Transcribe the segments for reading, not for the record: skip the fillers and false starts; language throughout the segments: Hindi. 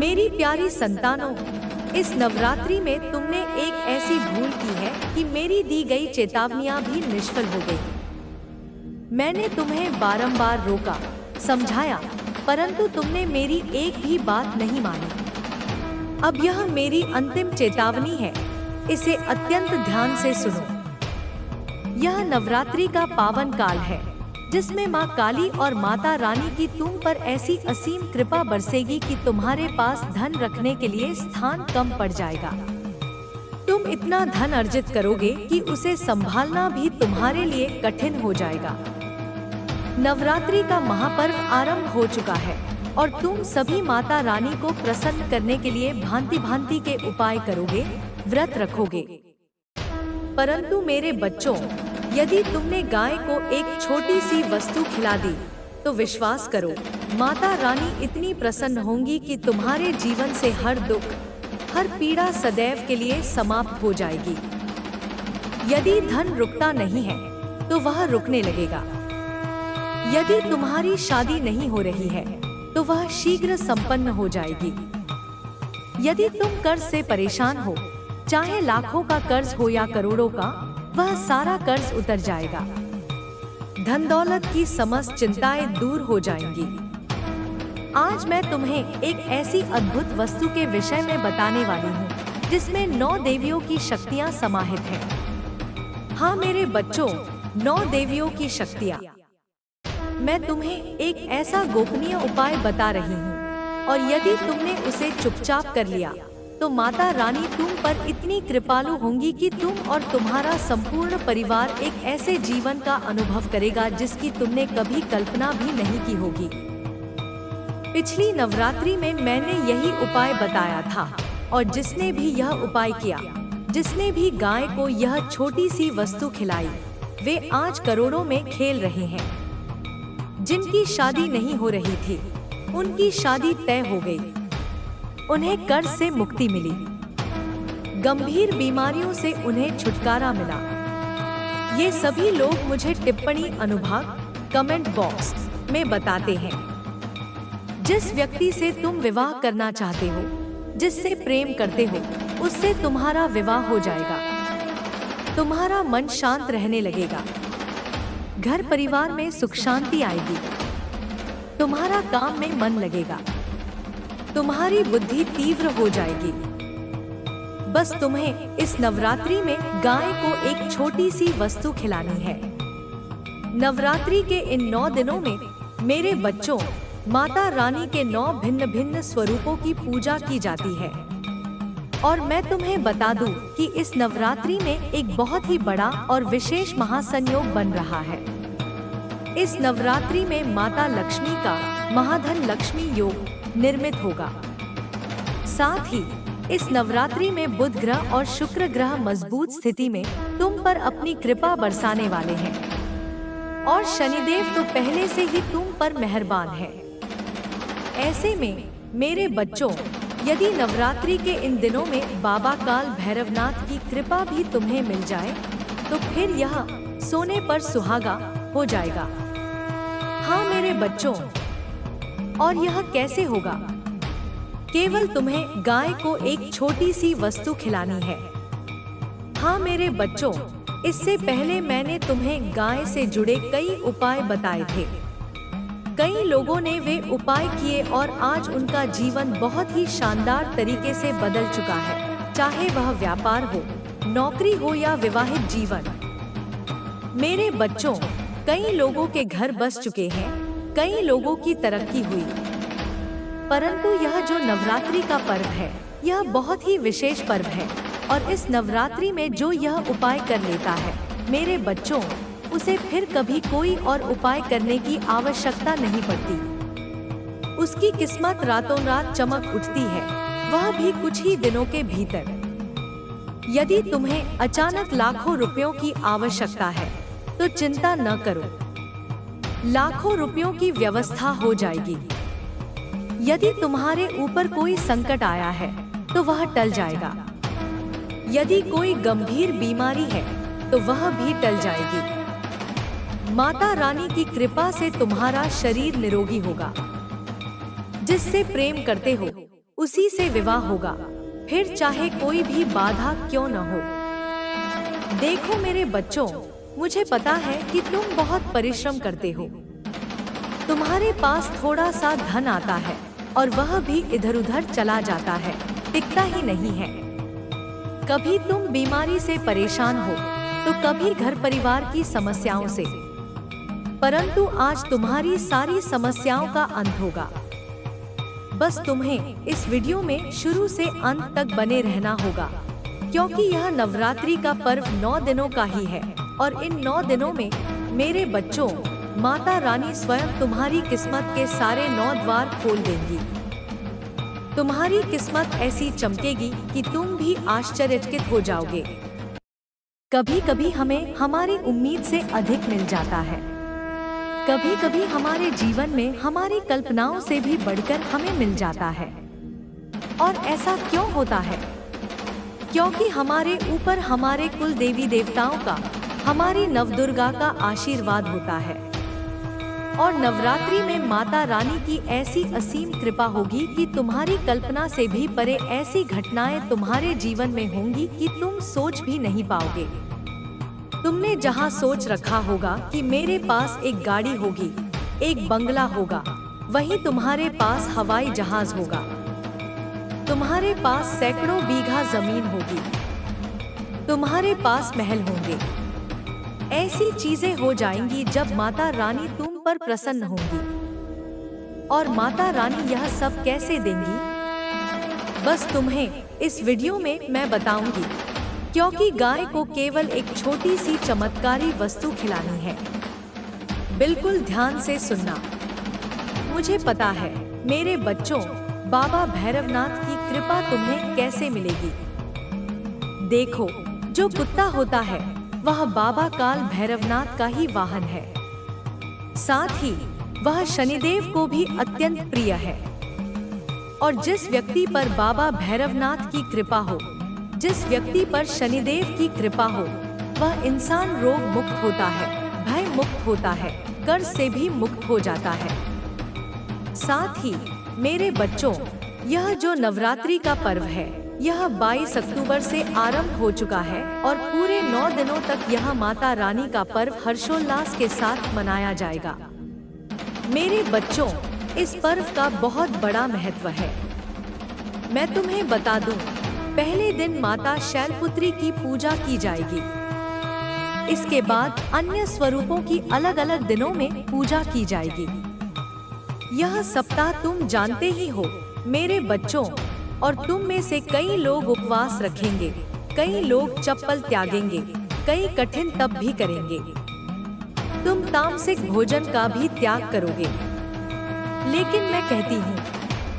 मेरी प्यारी संतानों, इस नवरात्रि में तुमने एक ऐसी भूल की है कि मेरी दी गई चेतावनियां भी निष्फल हो गई। मैंने तुम्हें बारंबार रोका, समझाया, परंतु तुमने मेरी एक भी बात नहीं मानी। अब यह मेरी अंतिम चेतावनी है, इसे अत्यंत ध्यान से सुनो। यह नवरात्रि का पावन काल है, जिसमें माँ काली और माता रानी की तुम पर ऐसी असीम कृपा बरसेगी कि तुम्हारे पास धन रखने के लिए स्थान कम पड़ जाएगा। तुम इतना धन अर्जित करोगे कि उसे संभालना भी तुम्हारे लिए कठिन हो जाएगा। नवरात्रि का महापर्व आरंभ हो चुका है और तुम सभी माता रानी को प्रसन्न करने के लिए भांति भांति के उपाय करोगे, व्रत रखोगे। परंतु मेरे बच्चों, यदि तुमने गाय को एक छोटी सी वस्तु खिला दी, तो विश्वास करो, माता रानी इतनी प्रसन्न होंगी कि तुम्हारे जीवन से हर दुख, हर पीड़ा सदैव के लिए समाप्त हो जाएगी। यदि धन रुकता नहीं है, तो वह रुकने लगेगा। यदि तुम्हारी शादी नहीं हो रही है, तो वह शीघ्र संपन्न हो जाएगी। यदि तुम कर्ज से परेशान हो, चाहे लाखों का कर्ज हो या करोड़ों का, वह सारा कर्ज उतर जाएगा। धन दौलत की समस्त चिंताएं दूर हो जाएंगी। आज मैं तुम्हें एक ऐसी अद्भुत वस्तु के विषय में बताने वाली हूँ, जिसमें 9 देवियों की शक्तियाँ समाहित हैं। हाँ मेरे बच्चों, 9 देवियों की शक्तियाँ। मैं तुम्हें एक ऐसा गोपनीय उपाय बता रही हूँ, और यदि तुमने उसे चुपचाप कर लिया, तो माता रानी तुम पर इतनी कृपालु होंगी कि तुम और तुम्हारा संपूर्ण परिवार एक ऐसे जीवन का अनुभव करेगा जिसकी तुमने कभी कल्पना भी नहीं की होगी। पिछली नवरात्रि में मैंने यही उपाय बताया था, और जिसने भी यह उपाय किया, जिसने भी गाय को यह छोटी सी वस्तु खिलाई, वे आज करोड़ों में खेल रहे हैं। जिनकी शादी नहीं हो रही थी, उनकी शादी तय हो गई। उन्हें कर्ज से मुक्ति मिली, गंभीर बीमारियों से उन्हें छुटकारा मिला। ये सभी लोग मुझे टिप्पणी अनुभाग, कमेंट बॉक्स में बताते हैं। जिस व्यक्ति से तुम विवाह करना चाहते हो, जिससे प्रेम करते हो, उससे तुम्हारा विवाह हो जाएगा। तुम्हारा मन शांत रहने लगेगा, घर परिवार में सुख शांति आएगी, तुम्हारा काम में मन लगेगा, तुम्हारी बुद्धि तीव्र हो जाएगी। बस तुम्हें इस नवरात्रि में गाय को एक छोटी सी वस्तु खिलानी है। नवरात्रि के इन 9 दिनों में मेरे बच्चों, माता रानी के 9 भिन्न भिन्न स्वरूपों की पूजा की जाती है। और मैं तुम्हें बता दूं कि इस नवरात्रि में एक बहुत ही बड़ा और विशेष महासंयोग बन रहा है। इस नवरात्रि में माता लक्ष्मी का महाधन लक्ष्मी योग निर्मित होगा। साथ ही इस नवरात्रि में बुध ग्रह और शुक्र ग्रह मजबूत स्थिति में तुम पर अपनी कृपा बरसाने वाले हैं, और शनिदेव तो पहले से ही तुम पर मेहरबान है। ऐसे में मेरे बच्चों, यदि नवरात्रि के इन दिनों में बाबा काल भैरवनाथ की कृपा भी तुम्हें मिल जाए, तो फिर यह सोने पर सुहागा हो जाएगा। हाँ मेरे बच्चों, और यह कैसे होगा? केवल तुम्हें गाय को एक छोटी सी वस्तु खिलानी है। हाँ मेरे बच्चों, इससे पहले मैंने तुम्हें गाय से जुड़े कई उपाय बताए थे। कई लोगों ने वे उपाय किए और आज उनका जीवन बहुत ही शानदार तरीके से बदल चुका है, चाहे वह व्यापार हो, नौकरी हो या विवाहित जीवन। मेरे बच्चों, कई लोगों के घर बस चुके हैं, कई लोगों की तरक्की हुई। परंतु यह जो नवरात्रि का पर्व है, यह बहुत ही विशेष पर्व है, और इस नवरात्रि में जो यह उपाय कर लेता है, मेरे बच्चों, उसे फिर कभी कोई और उपाय करने की आवश्यकता नहीं पड़ती। उसकी किस्मत रातों रात चमक उठती है, वह भी कुछ ही दिनों के भीतर। यदि तुम्हें अचानक लाखों रुपयों की आवश्यकता है, तो चिंता न करो, लाखों रुपयों की व्यवस्था हो जाएगी। यदि तुम्हारे ऊपर कोई संकट आया है, तो वह टल जाएगा। यदि कोई गंभीर बीमारी है, तो वह भी टल जाएगी। माता रानी की कृपा से तुम्हारा शरीर निरोगी होगा। जिससे प्रेम करते हो, उसी से विवाह होगा, फिर चाहे कोई भी बाधा क्यों न हो। देखो मेरे बच्चों, मुझे पता है कि तुम बहुत परिश्रम करते हो। तुम्हारे पास थोड़ा सा धन आता है और वह भी इधर उधर चला जाता है, टिकता ही नहीं है। कभी तुम बीमारी से परेशान हो तो कभी घर परिवार की समस्याओं से, परंतु आज तुम्हारी सारी समस्याओं का अंत होगा। बस तुम्हें इस वीडियो में शुरू से अंत तक बने रहना होगा, क्योंकि यह नवरात्रि का पर्व 9 दिनों का ही है और इन 9 दिनों में मेरे बच्चों, माता रानी स्वयं तुम्हारी किस्मत के सारे 9 द्वार खोल देंगी। तुम्हारी किस्मत ऐसी चमकेगी कि तुम भी आश्चर्यचकित हो जाओगे। कभी कभी हमें हमारी उम्मीद से अधिक मिल जाता है, कभी कभी हमारे जीवन में हमारी कल्पनाओं से भी बढ़कर हमें मिल जाता है। और ऐसा क्यों होता है? क्योंकि हमारे ऊपर हमारे कुल देवी देवताओं का, हमारी नवदुर्गा का आशीर्वाद होता है। और नवरात्रि में माता रानी की ऐसी असीम कृपा होगी कि तुम्हारी कल्पना से भी परे ऐसी घटनाएं तुम्हारे जीवन में होंगी कि तुम सोच भी नहीं पाओगे। तुमने जहां सोच रखा होगा कि मेरे पास एक गाड़ी होगी, एक बंगला होगा, वहीं तुम्हारे पास हवाई जहाज होगा। तुम्हारे पास सैकड़ों बीघा जमीन होगी, तुम्हारे पास महल होंगे। ऐसी चीजें हो जाएंगी जब माता रानी तुम पर प्रसन्न होंगी। और माता रानी यह सब कैसे देंगी? बस तुम्हें इस वीडियो में मैं बताऊंगी, क्योंकि गाय को केवल एक छोटी सी चमत्कारी वस्तु खिलानी है। बिल्कुल ध्यान से सुनना। मुझे पता है मेरे बच्चों, बाबा भैरवनाथ की कृपा तुम्हें कैसे मिलेगी। देखो, जो कुत्ता होता है वह बाबा काल भैरवनाथ का ही वाहन है। साथ ही वह शनिदेव को भी अत्यंत प्रिय है। और जिस व्यक्ति पर बाबा भैरवनाथ की कृपा हो, जिस व्यक्ति पर शनिदेव की कृपा हो, वह इंसान रोग मुक्त होता है, भय मुक्त होता है, कर्ज से भी मुक्त हो जाता है। साथ ही मेरे बच्चों, यह जो नवरात्रि का पर्व है, यह 22 अक्टूबर से आरंभ हो चुका है और पूरे 9 दिनों तक यह माता रानी का पर्व हर्षोल्लास के साथ मनाया जाएगा। मेरे बच्चों, इस पर्व का बहुत बड़ा महत्व है। मैं तुम्हें बता दूं, पहले दिन माता शैलपुत्री की पूजा की जाएगी। इसके बाद अन्य स्वरूपों की अलग अलग दिनों में पूजा की जाएगी। यह सप्ताह तुम जानते ही हो मेरे बच्चों, और तुम में से कई लोग उपवास रखेंगे, कई लोग चप्पल त्यागेंगे, कई कठिन तप भी करेंगे। तुम तामसिक भोजन का भी त्याग करोगे। लेकिन मैं कहती हूँ,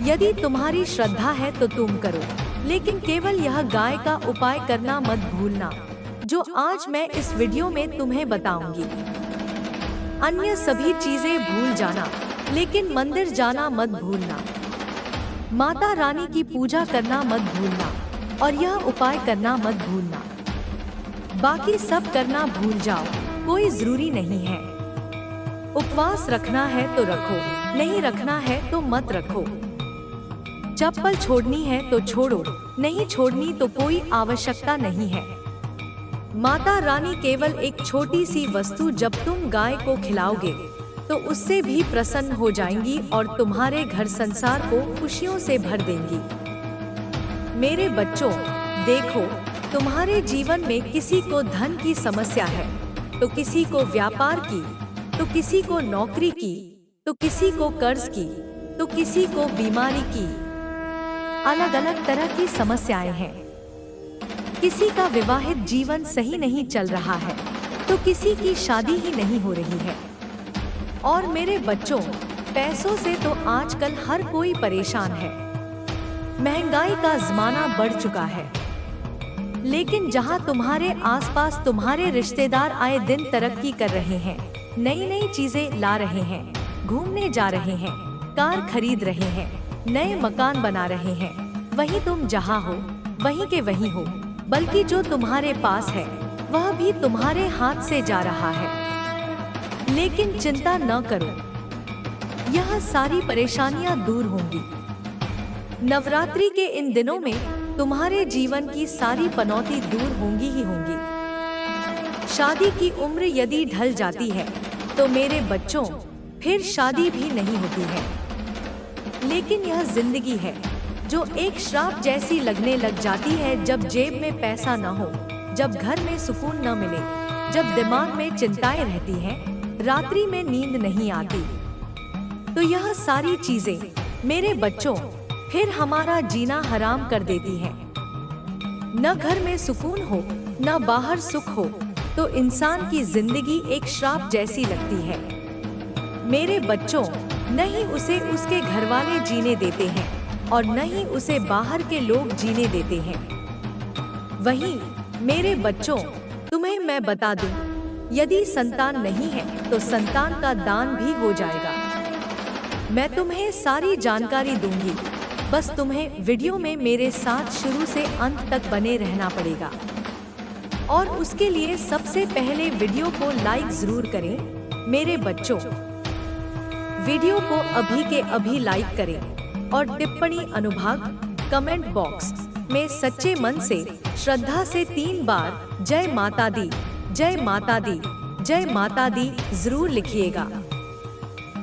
यदि तुम्हारी श्रद्धा है तो तुम करो, लेकिन केवल यह गाय का उपाय करना मत भूलना, जो आज मैं इस वीडियो में तुम्हें बताऊंगी। अन्य सभी चीजें भूल जाना, लेकिन मंदिर जाना मत भूलना, माता रानी की पूजा करना मत भूलना और यह उपाय करना मत भूलना। बाकी सब करना भूल जाओ, कोई जरूरी नहीं है। उपवास रखना है तो रखो, नहीं रखना है तो मत रखो। चप्पल छोड़नी है तो छोड़ो, नहीं छोड़नी तो कोई आवश्यकता नहीं है। माता रानी केवल एक छोटी सी वस्तु जब तुम गाय को खिलाओगे तो उससे भी प्रसन्न हो जाएंगी और तुम्हारे घर संसार को खुशियों से भर देंगी। मेरे बच्चों, देखो, तुम्हारे जीवन में किसी को धन की समस्या है, तो किसी को व्यापार की, तो किसी को नौकरी की, तो किसी को कर्ज की, तो किसी को बीमारी की। अलग अलग तरह की समस्याएं हैं। किसी का विवाहित जीवन सही नहीं चल रहा है, तो किसी की शादी ही नहीं हो रही है। और मेरे बच्चों, पैसों से तो आजकल हर कोई परेशान है। महंगाई का जमाना बढ़ चुका है। लेकिन जहां तुम्हारे आसपास तुम्हारे रिश्तेदार आए दिन तरक्की कर रहे हैं, नई नई चीजें ला रहे हैं, घूमने जा रहे हैं, कार खरीद रहे हैं, नए मकान बना रहे हैं, वहीं तुम जहां हो वहीं के वहीं हो, बल्कि जो तुम्हारे पास है वह भी तुम्हारे हाथ से जा रहा है। लेकिन चिंता न करो, यह सारी परेशानियां दूर होंगी। नवरात्रि के इन दिनों में तुम्हारे जीवन की सारी पनौती दूर होंगी ही होंगी। शादी की उम्र यदि ढल जाती है तो मेरे बच्चों फिर शादी भी नहीं होती है। लेकिन यह जिंदगी है जो एक श्राप जैसी लगने लग जाती है। जब जेब में पैसा न हो, जब घर में सुकून न मिले, जब दिमाग में चिंताएं रहती हैं, रात्रि में नींद नहीं आती, तो यह सारी चीजें मेरे बच्चों फिर हमारा जीना हराम कर देती हैं। न घर में सुकून हो, न बाहर सुख हो, तो इंसान की जिंदगी एक श्राप जैसी लगती है। मेरे बच्चों, न ही उसे उसके घरवाले जीने देते हैं और न ही उसे बाहर के लोग जीने देते हैं। वहीं मेरे बच्चों, तुम्हें मैं बता दूं, यदि संतान नहीं है तो संतान का दान भी हो जाएगा। मैं तुम्हें सारी जानकारी दूंगी, बस तुम्हें वीडियो में मेरे साथ शुरू से अंत तक बने रहना पड़ेगा। और उसके लिए सबसे पहले वीडियो को लाइक जरूर करें। मेरे बच्चों, वीडियो को अभी के अभी लाइक करें और टिप्पणी अनुभाग कमेंट बॉक्स में सच्चे मन से श्रद्धा से 3 बार जय माता दी, जय माता दी, जय माता दी जरूर लिखिएगा।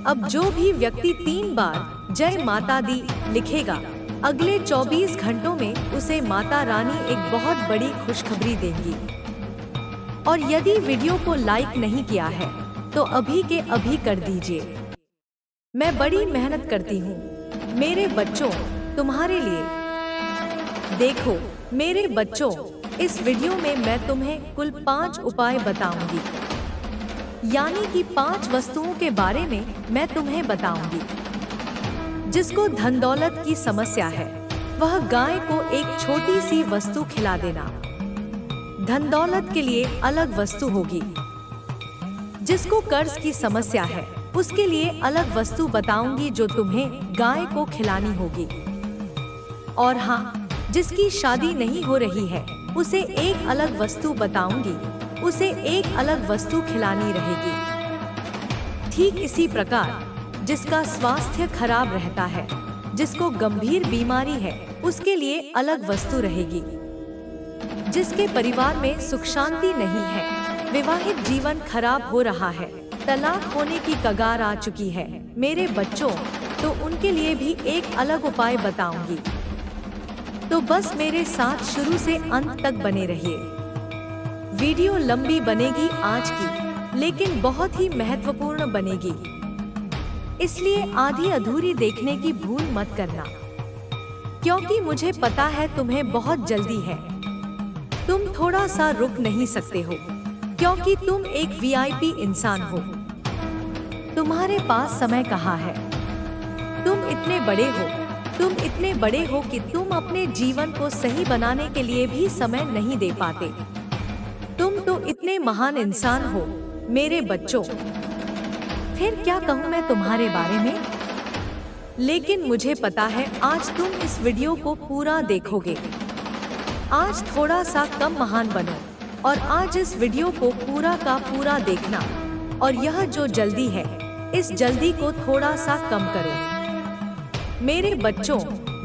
अब जो भी व्यक्ति 3 बार जय माता दी लिखेगा, अगले 24 घंटों में उसे माता रानी एक बहुत बड़ी खुशखबरी देंगी। और यदि वीडियो को लाइक नहीं किया है तो अभी के अभी कर दीजिए। मैं बड़ी मेहनत करती हूँ मेरे बच्चों तुम्हारे लिए। देखो मेरे बच्चों, इस वीडियो में मैं तुम्हें कुल 5 उपाय बताऊंगी, यानी कि 5 वस्तुओं के बारे में मैं तुम्हें बताऊंगी। जिसको धन दौलत की समस्या है वह गाय को एक छोटी सी वस्तु खिला देना। धन दौलत के लिए अलग वस्तु होगी। जिसको कर्ज की समस्या है उसके लिए अलग वस्तु बताऊंगी जो तुम्हें गाय को खिलानी होगी। और हाँ, जिसकी शादी नहीं हो रही है उसे एक अलग वस्तु बताऊंगी, उसे एक अलग वस्तु खिलानी रहेगी। ठीक इसी प्रकार जिसका स्वास्थ्य खराब रहता है, जिसको गंभीर बीमारी है, उसके लिए अलग वस्तु रहेगी। जिसके परिवार में सुख शांति नहीं है, विवाहित जीवन खराब हो रहा है, तलाक होने की कगार आ चुकी है मेरे बच्चों, तो उनके लिए भी एक अलग उपाय बताऊंगी। तो बस मेरे साथ शुरू से अंत तक बने रहिए। वीडियो लंबी बनेगी आज की, लेकिन बहुत ही महत्वपूर्ण बनेगी, इसलिए आधी अधूरी देखने की भूल मत करना, क्योंकि मुझे पता है तुम्हें बहुत जल्दी है। तुम थोड़ा सा रुक नहीं सकते हो, क्योंकि तुम एक वीआईपी इंसान हो। तुम्हारे पास समय कहाँ है? तुम इतने बड़े हो, तुम इतने बड़े हो कि तुम अपने जीवन को सही बनाने के लिए भी समय नहीं दे पाते। तुम तो इतने महान इंसान हो मेरे बच्चों। फिर क्या कहूँ मैं तुम्हारे बारे में? लेकिन मुझे पता है आज तुम इस वीडियो को पूरा देखोगे। आज थोड़ा सा कम महान बनो और आज इस वीडियो को पूरा का पूरा देखना। और यह जो जल्दी है, इस जल्दी को थोड़ा सा कम करो। मेरे बच्चों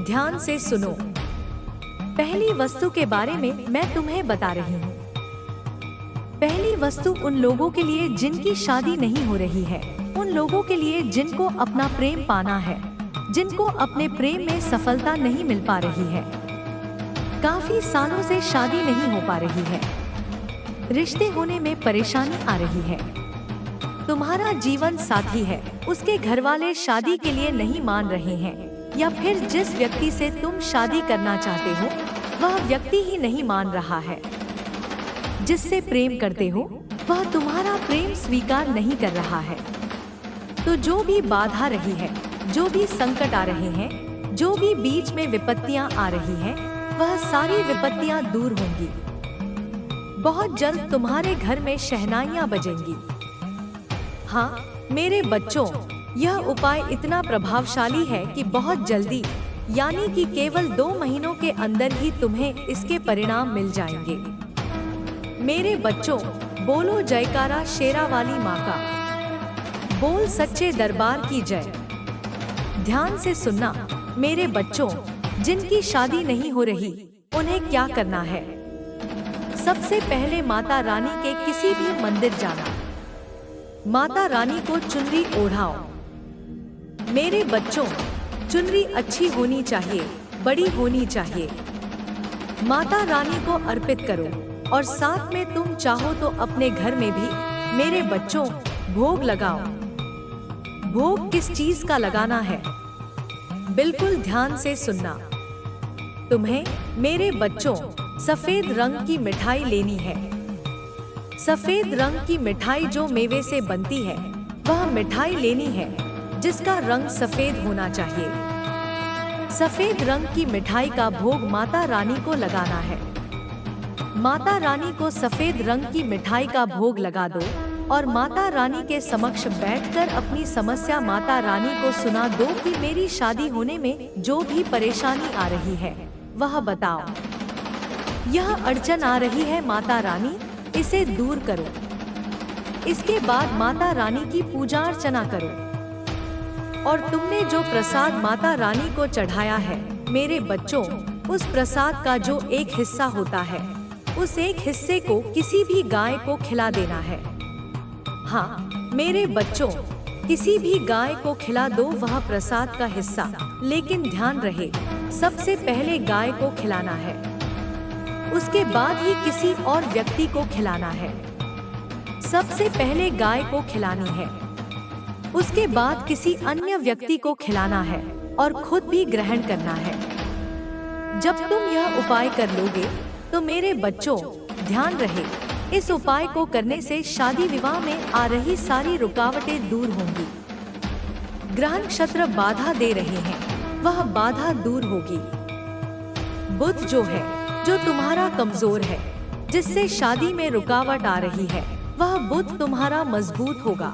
ध्यान से सुनो। पहली वस्तु के बारे में मैं तुम्हें बता रही हूँ। पहली वस्तु उन लोगों के लिए जिनकी शादी नहीं हो रही है, उन लोगों के लिए जिनको अपना प्रेम पाना है, जिनको अपने प्रेम में सफलता नहीं मिल पा रही है, काफी सालों से शादी नहीं हो पा रही है, रिश्ते होने में परेशानी आ रही है। तुम्हारा जीवन साथी है, उसके घरवाले शादी के लिए नहीं मान रहे हैं, या फिर जिस व्यक्ति से तुम शादी करना चाहते हो वह व्यक्ति ही नहीं मान रहा है। जिससे प्रेम करते हो वह तुम्हारा प्रेम स्वीकार नहीं कर रहा है। तो जो भी बाधा रही है, जो भी संकट आ रहे हैं, जो भी बीच में विपत्तियां आ रही हैं, वह सारी विपत्तियां दूर होंगी। बहुत जल्द तुम्हारे घर में शहनाइयां बजेंगी। हाँ मेरे बच्चों, यह उपाय इतना प्रभावशाली है कि बहुत जल्दी, यानी कि केवल 2 महीनों के अंदर ही तुम्हें इसके परिणाम मिल जाएंगे। मेरे बच्चों बोलो जयकारा शेरा वाली माँ का, बोल सच्चे दरबार की जय। ध्यान से सुनना मेरे बच्चों, जिनकी शादी नहीं हो रही, उन्हें क्या करना है? सबसे पहले माता रानी के किसी भी मंदिर जाना। माता रानी को चुनरी ओढ़ाओ। मेरे बच्चों, चुनरी अच्छी होनी चाहिए, बड़ी होनी चाहिए। माता रानी को अर्पित करो और साथ में तुम चाहो तो अपने घर में भी मेरे बच्चों भोग लगाओ। भोग किस चीज का लगाना है? बिल्कुल ध्यान से सुनना। तुम्हें मेरे बच्चों सफेद रंग की मिठाई लेनी है। सफेद रंग की मिठाई जो मेवे से बनती है, वह मिठाई लेनी है जिसका रंग सफेद होना चाहिए। सफेद रंग की मिठाई का भोग माता रानी को लगाना है। माता रानी को सफेद रंग की मिठाई का भोग लगा दो और माता रानी के समक्ष बैठकर अपनी समस्या माता रानी को सुना दो कि मेरी शादी होने में जो भी परेशानी आ रही है वह बताओ। यह अड़चन आ रही है माता रानी, इसे दूर करो। इसके बाद माता रानी की पूजा अर्चना करो। और तुमने जो प्रसाद माता रानी को चढ़ाया है मेरे बच्चों, उस प्रसाद का जो एक हिस्सा होता है, उस एक हिस्से को किसी भी गाय को खिला देना है। हाँ मेरे बच्चों, किसी भी गाय को खिला दो वह प्रसाद का हिस्सा, लेकिन ध्यान रहे सबसे पहले गाय को खिलाना है, उसके बाद ही किसी और व्यक्ति को खिलाना है। सबसे पहले गाय को खिलानी है, उसके बाद किसी अन्य व्यक्ति को खिलाना है और खुद भी ग्रहण करना है। जब तुम यह उपाय कर लोगे तो मेरे बच्चों ध्यान रहे, इस उपाय को करने से शादी विवाह में आ रही सारी रुकावटें दूर होंगी। ग्रह नक्षत्र बाधा दे रहे हैं, वह बाधा दूर होगी। बुध जो है, जो तुम्हारा कमजोर है, जिससे शादी में रुकावट आ रही है, वह बुध तुम्हारा मजबूत होगा।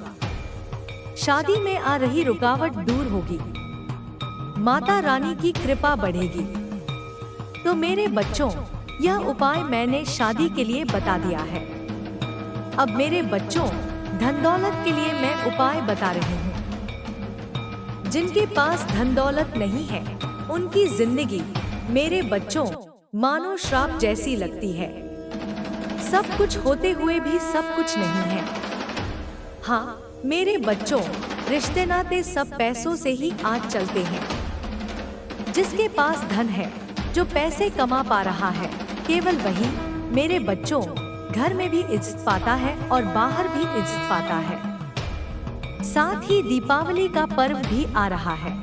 शादी में आ रही रुकावट दूर होगी, माता रानी की कृपा बढ़ेगी। तो मेरे बच्चों, यह उपाय मैंने शादी के लिए बता दिया है। अब मेरे बच्चों, धन दौलत के लिए मैं उपाय बता रही हूँ। जिनके पास धन दौलत नहीं है, उनकी जिंदगी मेरे बच्चों मानो श्राप जैसी लगती है। सब कुछ होते हुए भी सब कुछ नहीं है। हाँ मेरे बच्चों, रिश्ते नाते सब पैसों से ही आज चलते हैं। जिसके पास धन है, जो पैसे कमा पा रहा है, केवल वही मेरे बच्चों घर में भी इज्जत पाता है और बाहर भी इज्जत पाता है। साथ ही दीपावली का पर्व भी आ रहा है,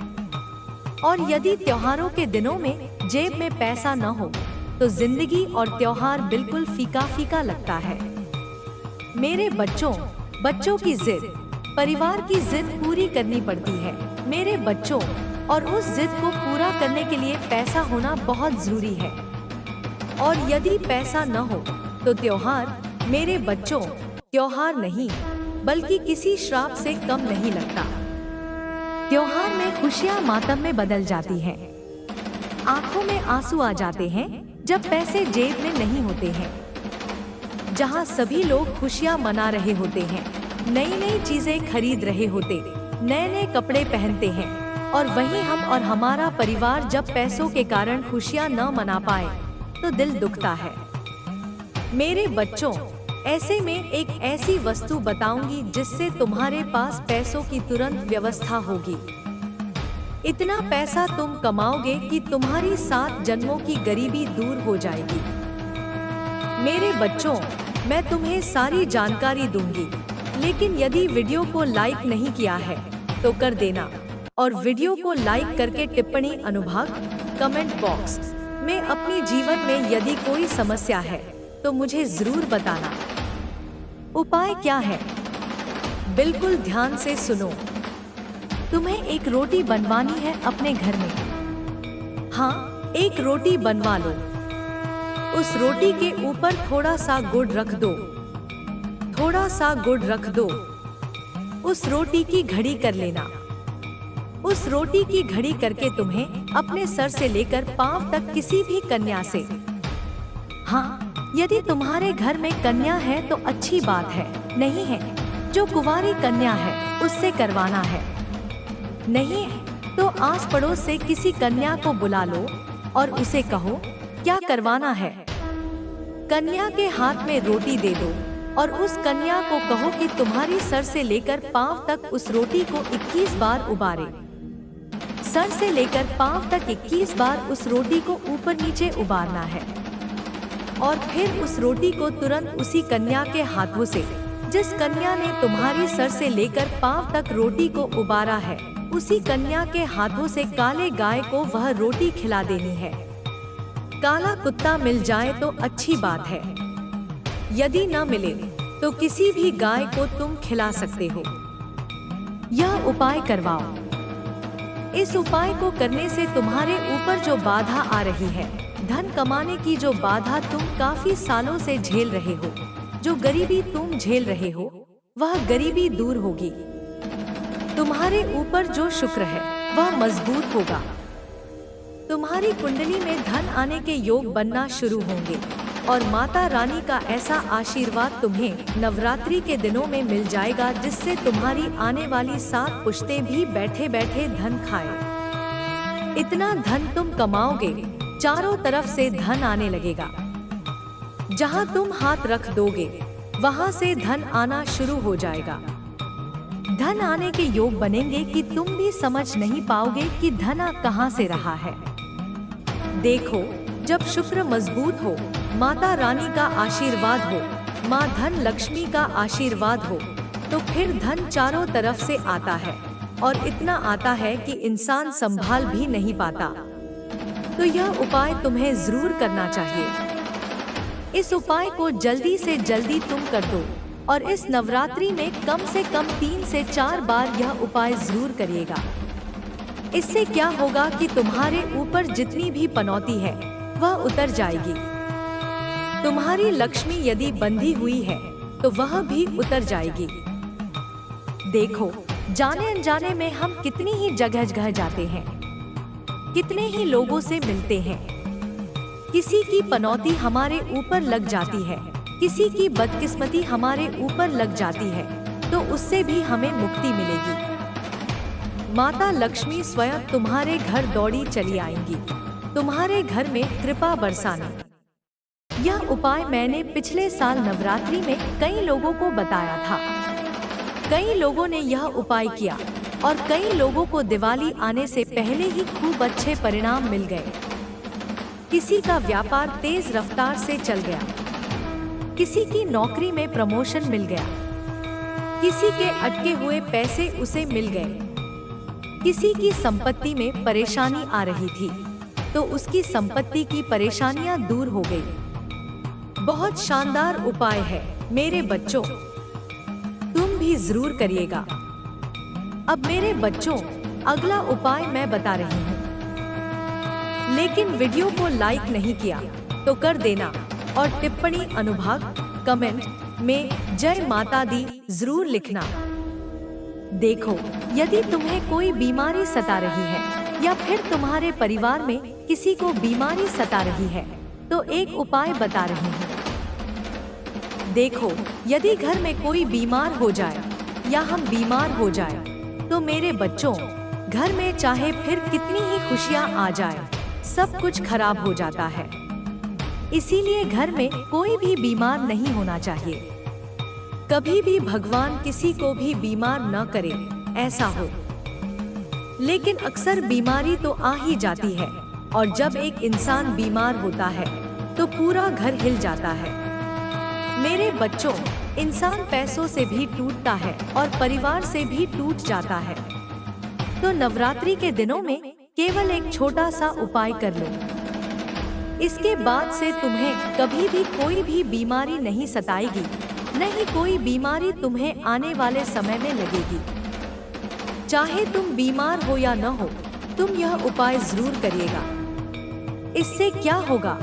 और यदि त्योहारों के दिनों में जेब में पैसा न हो तो जिंदगी और त्योहार बिल्कुल फीका फीका लगता है। मेरे बच्चों, बच्चों की जिद, परिवार की जिद पूरी करनी पड़ती है मेरे बच्चों, और उस जिद को पूरा करने के लिए पैसा होना बहुत जरूरी है। और यदि पैसा न हो तो त्योहार मेरे बच्चों त्योहार नहीं, बल्कि किसी श्राप से कम नहीं लगता। त्योहार में खुशियां मातम में बदल जाती हैं। आंखों में आंसू आ जाते हैं जब पैसे जेब में नहीं होते हैं। जहां सभी लोग खुशियां मना रहे होते हैं, नई नई चीजें खरीद रहे होते, नए नए कपड़े पहनते हैं, और वहीं हम और हमारा परिवार जब पैसों के कारण खुशियां न मना पाए तो दिल दुखता है। मेरे बच्चों, ऐसे में एक ऐसी वस्तु बताऊंगी जिससे तुम्हारे पास पैसों की तुरंत व्यवस्था होगी। इतना पैसा तुम कमाओगे कि तुम्हारी 7 जन्मों की गरीबी दूर हो जाएगी। मेरे बच्चों, मैं तुम्हें सारी जानकारी दूंगी, लेकिन यदि वीडियो को लाइक नहीं किया है तो कर देना, और वीडियो को लाइक करके टिप्पणी अनुभाग कमेंट बॉक्स में अपने जीवन में यदि कोई समस्या है तो मुझे जरूर बताना। उपाय क्या है? बिल्कुल ध्यान से सुनो। तुम्हें एक रोटी बनवानी है अपने घर में। हाँ, एक रोटी बनवा लो। उस रोटी के ऊपर थोड़ा सा गुड़ रख दो, थोड़ा सा गुड़ रख दो। उस रोटी की घड़ी कर लेना। उस रोटी की घड़ी करके तुम्हें अपने सर से लेकर पांव तक किसी भी कन्या से, हाँ यदि तुम्हारे घर में कन्या है तो अच्छी बात है, नहीं है जो कुंवारी कन्या है उससे करवाना है। नहीं है तो आस पड़ोस से किसी कन्या को बुला लो और उसे कहो क्या करवाना है। कन्या के हाथ में रोटी दे दो और उस कन्या को कहो कि तुम्हारी सर से लेकर पांव तक उस रोटी को 21 बार उबारे। सर से लेकर पांव तक 21 बार उस रोटी को ऊपर नीचे उबारना है और फिर उस रोटी को तुरंत उसी कन्या के हाथों से, जिस कन्या ने तुम्हारी सर से लेकर पांव तक रोटी को उबारा है, उसी कन्या के हाथों से काले गाय को वह रोटी खिला देनी है। काला कुत्ता मिल जाए तो अच्छी बात है, यदि न मिले तो किसी भी गाय को तुम खिला सकते हो। यह उपाय करवाओ। इस उपाय को करने से तुम्हारे ऊपर जो बाधा आ रही है, धन कमाने की जो बाधा तुम काफी सालों से झेल रहे हो, जो गरीबी तुम झेल रहे हो, वह गरीबी दूर होगी। तुम्हारे ऊपर जो शुक्र है वह मजबूत होगा। तुम्हारी कुंडली में धन आने के योग बनना शुरू होंगे और माता रानी का ऐसा आशीर्वाद तुम्हें नवरात्रि के दिनों में मिल जाएगा, जिससे तुम्हारी आने वाली 7 पुश्तें भी बैठे बैठे धन खाए। इतना धन तुम कमाओगे, चारों तरफ से धन आने लगेगा। जहां तुम हाथ रख दोगे वहां से धन आना शुरू हो जाएगा। धन आने के योग बनेंगे कि तुम भी समझ नहीं पाओगे कि धन आ कहां से रहा है। देखो, जब शुक्र मजबूत हो, माता रानी का आशीर्वाद हो, माँ धन लक्ष्मी का आशीर्वाद हो, तो फिर धन चारों तरफ से आता है और इतना आता है कि इंसान संभाल भी नहीं पाता। तो यह उपाय तुम्हें जरूर करना चाहिए। इस उपाय को जल्दी से जल्दी तुम कर दो और इस नवरात्रि में कम से कम 3 से 4 बार यह उपाय जरूर करिएगा। इससे क्या होगा कि तुम्हारे ऊपर जितनी भी पनौती है वह उतर जाएगी। तुम्हारी लक्ष्मी यदि बंधी हुई है तो वह भी उतर जाएगी। देखो, जाने अनजाने में हम कितनी ही जगह जाते हैं, कितने ही लोगों से मिलते हैं। किसी की पनौती हमारे ऊपर लग जाती है, किसी की बदकिस्मती हमारे ऊपर लग जाती है, तो उससे भी हमें मुक्ति मिलेगी। माता लक्ष्मी स्वयं तुम्हारे घर दौड़ी चली आएंगी, तुम्हारे घर में कृपा बरसाने। यह उपाय मैंने पिछले साल नवरात्रि में कई लोगों को बताया था। कई लोगों ने यह उपाय किया और कई लोगों को दिवाली आने से पहले ही खूब अच्छे परिणाम मिल गए। किसी का व्यापार तेज रफ्तार से चल गया, किसी की नौकरी में प्रमोशन मिल गया, किसी के अटके हुए पैसे उसे मिल गए, किसी की संपत्ति में परेशानी आ रही थी तो उसकी संपत्ति की परेशानियां दूर हो गई। बहुत शानदार उपाय है मेरे बच्चों, तुम भी जरूर करिएगा। अब मेरे बच्चों, अगला उपाय मैं बता रही हूँ, लेकिन वीडियो को लाइक नहीं किया तो कर देना और टिप्पणी अनुभाग कमेंट में जय माता दी जरूर लिखना। देखो, यदि तुम्हें कोई बीमारी सता रही है या फिर तुम्हारे परिवार में किसी को बीमारी सता रही है तो एक उपाय बता रही हूँ। देखो, यदि घर में कोई बीमार हो जाए या हम बीमार हो जाए तो मेरे बच्चों, घर में चाहे फिर कितनी ही खुशियाँ आ जाए, सब कुछ खराब हो जाता है। इसीलिए घर में कोई भी बीमार नहीं होना चाहिए। कभी भी भगवान किसी को भी बीमार न करे, ऐसा हो। लेकिन अक्सर बीमारी तो आ ही जाती है और जब एक इंसान बीमार होता है तो पूरा घर हिल जाता है। मेरे बच्चों, इंसान पैसों से भी टूटता है और परिवार से भी टूट जाता है। तो नवरात्रि के दिनों में केवल एक छोटा सा उपाय कर लो। इसके बाद से तुम्हें कभी भी कोई भी बीमारी नहीं सताएगी, नहीं कोई बीमारी तुम्हें आने वाले समय में लगेगी। चाहे तुम बीमार हो या न हो, तुम यह उपाय जरूर करिएगा। इससे क्या होगा?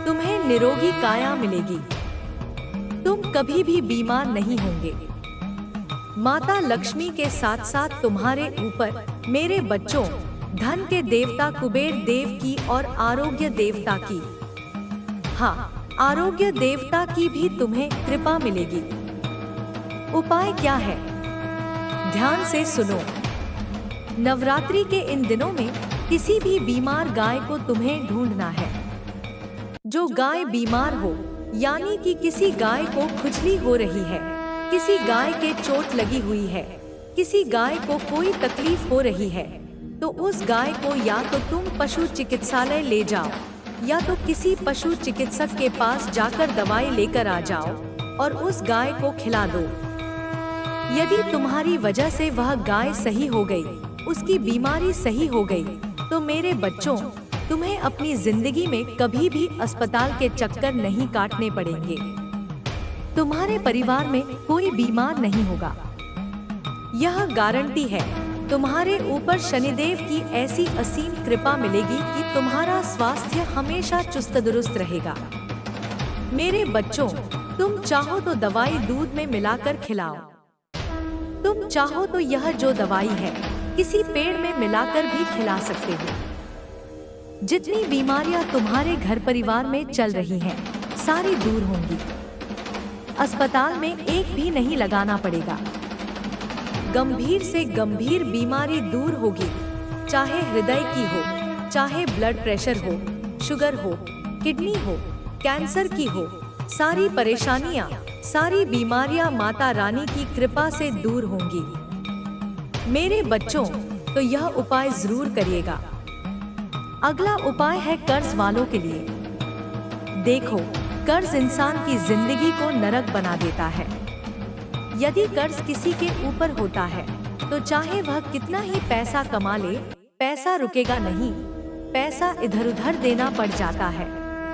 तुम्हें निरोगी काया मिलेगी, तुम कभी भी बीमार नहीं होंगे। माता लक्ष्मी के साथ साथ तुम्हारे ऊपर मेरे बच्चों, धन के देवता कुबेर देव की और आरोग्य देवता की, हाँ, आरोग्य देवता की भी तुम्हें कृपा मिलेगी। उपाय क्या है? ध्यान से सुनो। नवरात्रि के इन दिनों में किसी भी बीमार गाय को तुम्हें ढूंढना है। जो गाय बीमार हो, यानी कि किसी गाय को खुजली हो रही है, किसी गाय के चोट लगी हुई है, किसी गाय को कोई तकलीफ हो रही है, तो उस गाय को या तो तुम पशु चिकित्सालय ले जाओ या तो किसी पशु चिकित्सक के पास जाकर दवाई लेकर आ जाओ और उस गाय को खिला दो। यदि तुम्हारी वजह से वह गाय सही हो गई, उसकी बीमारी सही हो गई, तो मेरे बच्चों, तुम्हें अपनी जिंदगी में कभी भी अस्पताल के चक्कर नहीं काटने पड़ेंगे। तुम्हारे परिवार में कोई बीमार नहीं होगा। यह गारंटी है। तुम्हारे ऊपर शनिदेव की ऐसी असीम कृपा मिलेगी कि तुम्हारा स्वास्थ्य हमेशा चुस्त दुरुस्त रहेगा। मेरे बच्चों, तुम चाहो तो दवाई दूध में मिलाकर खिलाओ। तुम चाहो तो यह जो दवाई है, किसी पेड़ में मिलाकर भी खिला सकते हो। जितनी बीमारियां तुम्हारे घर परिवार में चल रही हैं, सारी दूर होंगी। अस्पताल में एक भी नहीं लगाना पड़ेगा। गंभीर से गंभीर बीमारी दूर होगी, चाहे हृदय की हो, चाहे ब्लड प्रेशर हो, शुगर हो, किडनी हो, कैंसर की हो, सारी परेशानियां, सारी बीमारियां माता रानी की कृपा से दूर होंगी। मेरे बच्चों, तो यह उपाय जरूर करिएगा। अगला उपाय है कर्ज वालों के लिए। देखो, कर्ज इंसान की जिंदगी को नरक बना देता है। यदि कर्ज किसी के ऊपर होता है, तो चाहे वह कितना ही पैसा कमा ले, पैसा रुकेगा नहीं। पैसा इधर उधर देना पड़ जाता है,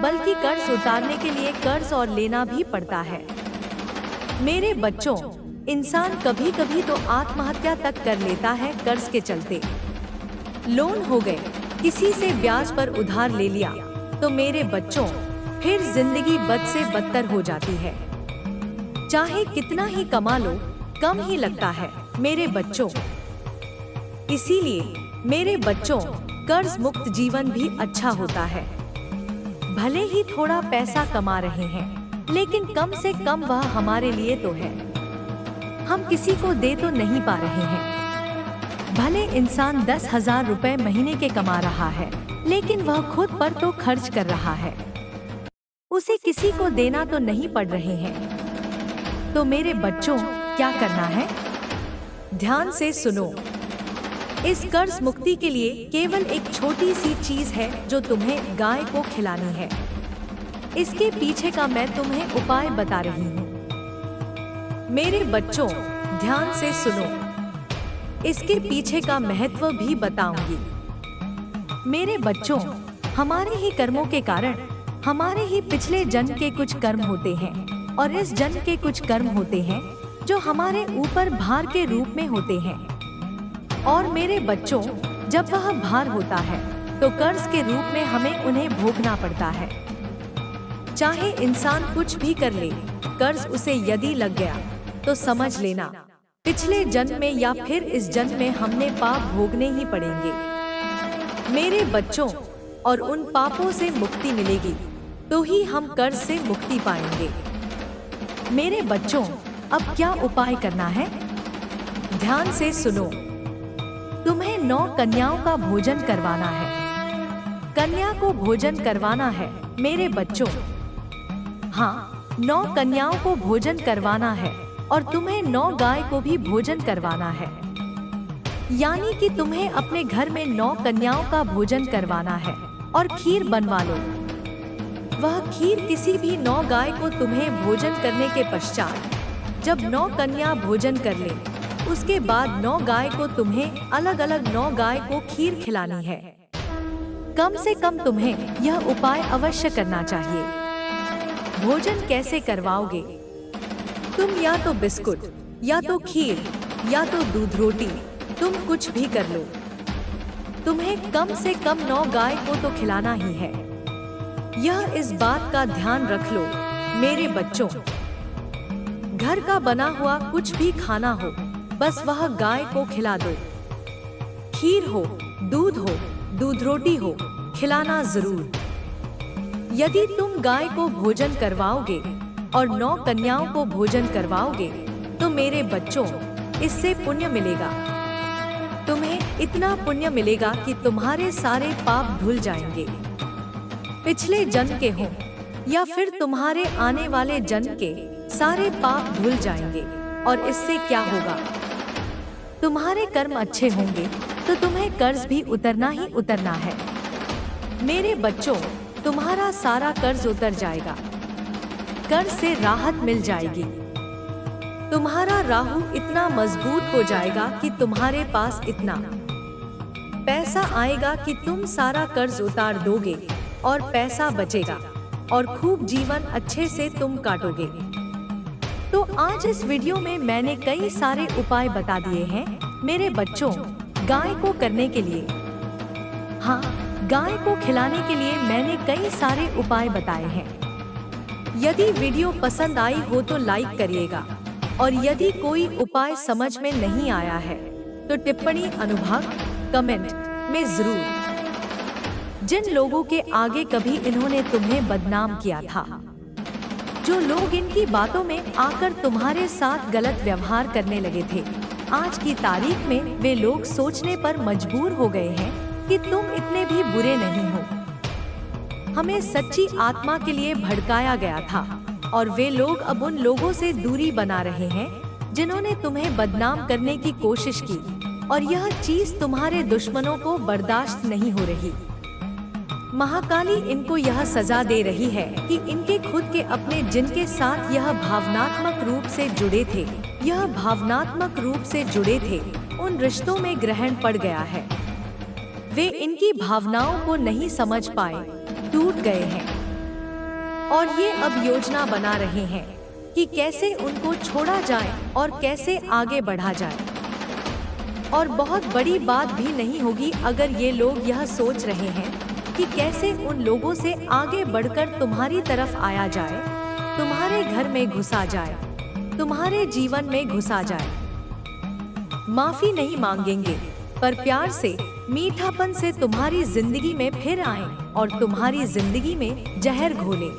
बल्कि कर्ज उतारने के लिए कर्ज और लेना भी पड़ता है। मेरे बच्चों, इंसान कभी कभी तो आत्महत्या तक कर लेता है कर्ज के चलते। लोन हो गए, किसी से ब्याज पर उधार ले लिया, तो मेरे बच्चों, फिर जिंदगी बद से बदतर हो जाती है। चाहे कितना ही कमा लो, कम ही लगता है मेरे बच्चों। इसीलिए मेरे बच्चों, कर्ज मुक्त जीवन भी अच्छा होता है। भले ही थोड़ा पैसा कमा रहे हैं, लेकिन कम से कम वह हमारे लिए तो है। हम किसी को दे तो नहीं पा रहे हैं। भले इंसान 10,000 रुपए महीने के कमा रहा है, लेकिन वह खुद पर तो खर्च कर रहा है। उसे किसी को देना तो नहीं पड़ रहे हैं। तो मेरे बच्चों, क्या करना है? ध्यान से सुनो। इस कर्ज मुक्ति के लिए केवल एक छोटी सी चीज है जो तुम्हें गाय को खिलानी है। इसके पीछे का मैं तुम्हें उपाय बता रही हूँ। मेरे बच्चों, ध्यान से सुनो। इसके पीछे का महत्व भी बताऊंगी। मेरे बच्चों, हमारे ही कर्मों के कारण हमारे ही पिछले जन्म के कुछ कर्म होते हैं और इस जन्म के कुछ कर्म होते हैं जो हमारे ऊपर भार के रूप में होते हैं। और मेरे बच्चों, जब वह भार होता है तो कर्ज के रूप में हमें उन्हें भोगना पड़ता है। चाहे इंसान कुछ भी कर ले, कर्ज उसे यदि लग गया तो समझ लेना पिछले जन्म में या फिर इस जन्म में हमने पाप भोगने ही पड़ेंगे। मेरे बच्चों, और उन पापों से मुक्ति मिलेगी तो ही हम कर्ज से मुक्ति पाएंगे। मेरे बच्चों, अब क्या उपाय करना है? ध्यान से सुनो। तुम्हें 9 कन्याओं का भोजन करवाना है। कन्या को भोजन करवाना है मेरे बच्चों। हाँ, 9 कन्याओं को भोजन करवाना है और तुम्हें 9 गाय को भी भोजन करवाना है। यानी कि तुम्हें अपने घर में 9 कन्याओं का भोजन करवाना है और खीर बनवा लो। वह खीर किसी भी 9 गाय को तुम्हें भोजन करने के पश्चात, जब 9 कन्या भोजन कर ले, उसके बाद 9 गाय को तुम्हें अलग अलग 9 गाय को खीर खिलानी है। कम से कम तुम्हें यह उपाय अवश्य करना चाहिए। भोजन कैसे करवाओगे? तुम या तो बिस्कुट, या तो खीर, या तो दूध रोटी, तुम कुछ भी कर लो। तुम्हें कम से कम 9 गाय को तो खिलाना ही है। यह इस बात का ध्यान रख लो मेरे बच्चों। घर का बना हुआ कुछ भी खाना हो, बस वह गाय को खिला दो। खीर हो, दूध रोटी हो, खिलाना जरूर। यदि तुम गाय को भोजन करवाओगे और 9 कन्याओं को भोजन करवाओगे, तो मेरे बच्चों, इससे पुण्य मिलेगा। तुम्हें इतना पुण्य मिलेगा कि तुम्हारे सारे पाप धुल जाएंगे। पिछले जन्म के हों या फिर तुम्हारे आने वाले जन्म के सारे पाप धुल जाएंगे। और इससे क्या होगा? तुम्हारे कर्म अच्छे होंगे तो तुम्हें कर्ज भी उतरना ही उतरना है। मेरे बच्चों, तुम्हारा सारा कर्ज उतर जाएगा। कर्ज से राहत मिल जाएगी। तुम्हारा राहु इतना मजबूत हो जाएगा कि तुम्हारे पास इतना पैसा आएगा कि तुम सारा कर्ज उतार दोगे और पैसा बचेगा और खूब जीवन अच्छे से तुम काटोगे। तो आज इस वीडियो में मैंने कई सारे उपाय बता दिए हैं मेरे बच्चों, गाय को करने के लिए। हाँ, गाय को खिलाने के लिए मैंने कई सारे उपाय बताए हैं। यदि वीडियो पसंद आई हो तो लाइक करिएगा और यदि कोई उपाय समझ में नहीं आया है तो टिप्पणी अनुभाग कमेंट में जरूर। जिन लोगों के आगे कभी इन्होंने तुम्हें बदनाम किया था, जो लोग इनकी बातों में आकर तुम्हारे साथ गलत व्यवहार करने लगे थे, आज की तारीख में वे लोग सोचने पर मजबूर हो गए हैं कि तुम इतने भी बुरे नहीं हो। हमें सच्ची आत्मा के लिए भड़काया गया था और वे लोग अब उन लोगों से दूरी बना रहे हैं जिन्होंने तुम्हें बदनाम करने की कोशिश की, और यह चीज तुम्हारे दुश्मनों को बर्दाश्त नहीं हो रही। महाकाली इनको यह सजा दे रही है कि इनके खुद के अपने जिनके साथ यह भावनात्मक रूप से जुड़े थे, उन रिश्तों में ग्रहण पड़ गया है। वे इनकी भावनाओं को नहीं समझ पाए, टूट गए हैं और ये अब योजना बना रहे हैं कि कैसे उनको छोड़ा जाए और कैसे आगे बढ़ा जाए। और बहुत बड़ी बात भी नहीं होगी अगर ये लोग यह सोच रहे हैं कि कैसे उन लोगों से आगे बढ़कर तुम्हारी तरफ आया जाए, तुम्हारे घर में घुसा जाए, तुम्हारे जीवन में घुसा जाए। माफी नहीं मांगेंगे पर प्यार से, मीठापन से तुम्हारी जिंदगी में फिर आए और तुम्हारी जिंदगी में जहर घोले,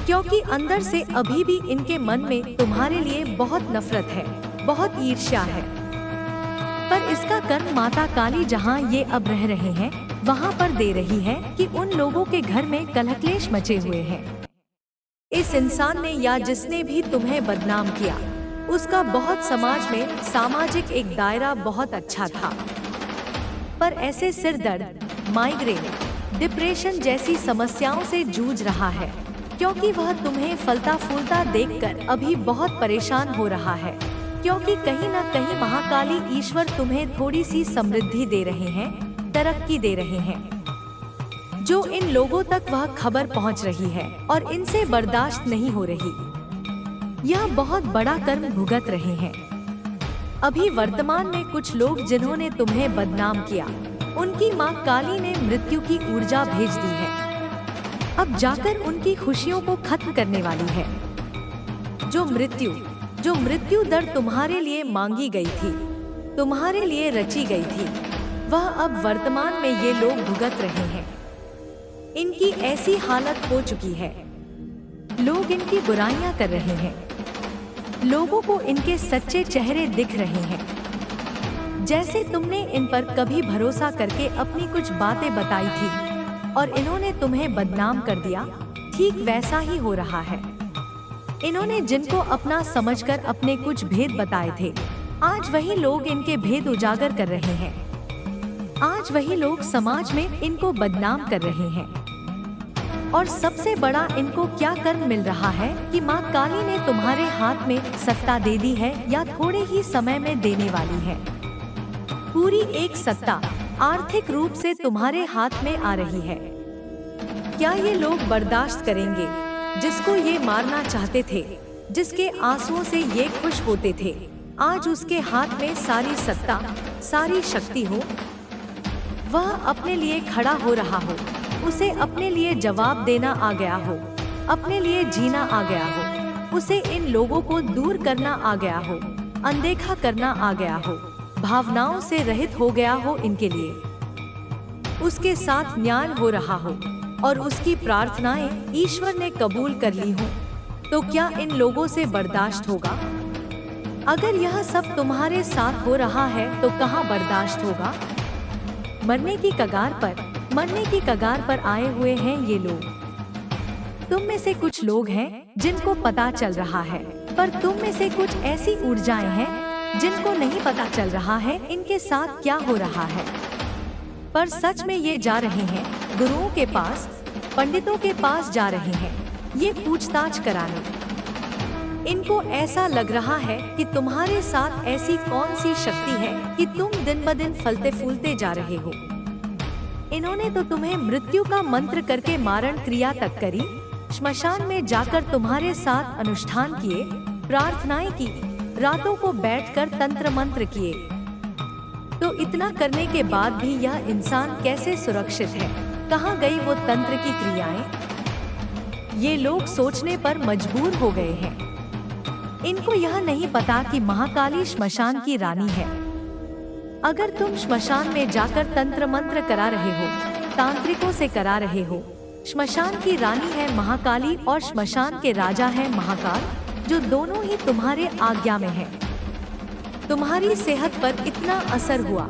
क्योंकि अंदर से अभी भी इनके मन में तुम्हारे लिए बहुत नफरत है, बहुत ईर्ष्या है। पर इसका कर्म माता काली जहाँ ये अब रह रहे हैं वहाँ पर दे रही है कि उन लोगों के घर में कलह-क्लेश मचे हुए हैं। इस इंसान ने या जिसने भी तुम्हें बदनाम किया, उसका बहुत समाज में सामाजिक एक दायरा बहुत अच्छा था, पर ऐसे सिर दर्द, माइग्रेन, डिप्रेशन जैसी समस्याओं से जूझ रहा है क्योंकि वह तुम्हें फलता फूलता देखकर अभी बहुत परेशान हो रहा है, क्योंकि कहीं न कहीं महाकाली ईश्वर तुम्हें थोड़ी सी समृद्धि दे रहे हैं, तरक्की दे रहे हैं। जो इन लोगों तक वह खबर पहुंच रही है और इनसे बर्दाश्त नहीं हो रही। यह बहुत बड़ा कर्म भुगत रहे हैं। अभी वर्तमान में कुछ लोग जिन्होंने तुम्हें बदनाम किया, उनकी माँ काली ने मृत्यु की ऊर्जा भेज दी है। अब जाकर उनकी खुशियों को खत्म करने वाली है। जो मृत्यु दर तुम्हारे लिए मांगी गई थी, तुम्हारे लिए रची गई थी, वह अब वर्तमान में ये लोग भुगत रहे हैं। इनकी ऐसी हालत हो चुकी है, लोग इनकी बुराइयां कर रहे हैं, लोगों को इनके सच्चे चेहरे दिख रहे हैं। जैसे तुमने इन पर कभी भरोसा करके अपनी कुछ बातें बताई थी और इन्होंने तुम्हें बदनाम कर दिया, ठीक वैसा ही हो रहा है। इन्होंने जिनको अपना समझकर अपने कुछ भेद बताए थे, आज वही लोग इनके भेद उजागर कर रहे हैं। आज वही लोग समाज में इनको बदनाम कर रहे हैं। और सबसे बड़ा इनको क्या कर्म मिल रहा है कि माँ काली ने तुम्हारे हाथ में सत्ता दे दी है या थोड़े ही समय में देने वाली है। पूरी एक सत्ता आर्थिक रूप से तुम्हारे हाथ में आ रही है। क्या ये लोग बर्दाश्त करेंगे? जिसको ये मारना चाहते थे, जिसके आंसुओं से ये खुश होते थे, आज उसके हाथ में सारी सत्ता, सारी शक्ति हो, वह अपने लिए खड़ा हो रहा हो, उसे अपने लिए जवाब देना आ गया हो, अपने लिए जीना आ गया हो, उसे इन लोगों को दूर करना आ गया हो, अनदेखा करना आ गया हो, भावनाओं से रहित हो गया हो इनके लिए, उसके साथ न्याय हो रहा हो और उसकी प्रार्थनाएं ईश्वर ने कबूल कर ली हो, तो क्या इन लोगों से बर्दाश्त होगा? अगर यह सब तुम्हारे साथ हो रहा है तो कहाँ बर्दाश्त होगा। मरने की कगार पर आए हुए हैं ये लोग। तुम में से कुछ लोग हैं जिनको पता चल रहा है, पर तुम में से कुछ ऐसी ऊर्जाएं हैं जिनको नहीं पता चल रहा है इनके साथ क्या हो रहा है। पर सच में ये जा रहे हैं गुरुओं के पास, पंडितों के पास जा रहे हैं ये पूछताछ कराने। इनको ऐसा लग रहा है कि तुम्हारे साथ ऐसी कौन सी शक्ति है कि तुम दिन ब दिन फलते फूलते जा रहे हो। इन्होंने तो तुम्हें मृत्यु का मंत्र करके मारण क्रिया तक करी, श्मशान में जाकर तुम्हारे साथ अनुष्ठान किए, प्रार्थनाएं की, रातों को बैठकर तंत्र मंत्र किए। तो इतना करने के बाद भी यह इंसान कैसे सुरक्षित है? कहाँ गई वो तंत्र की क्रियाएं? ये लोग सोचने पर मजबूर हो गए हैं। इनको यह नहीं पता कि महाकाली श्मशान की रानी है। अगर तुम श्मशान में जाकर तंत्र मंत्र करा रहे हो, तांत्रिकों से करा रहे हो, श्मशान की रानी है महाकाली और श्मशान के राजा है महाकाल, जो दोनों ही तुम्हारे आज्ञा में है। तुम्हारी सेहत पर इतना असर हुआ,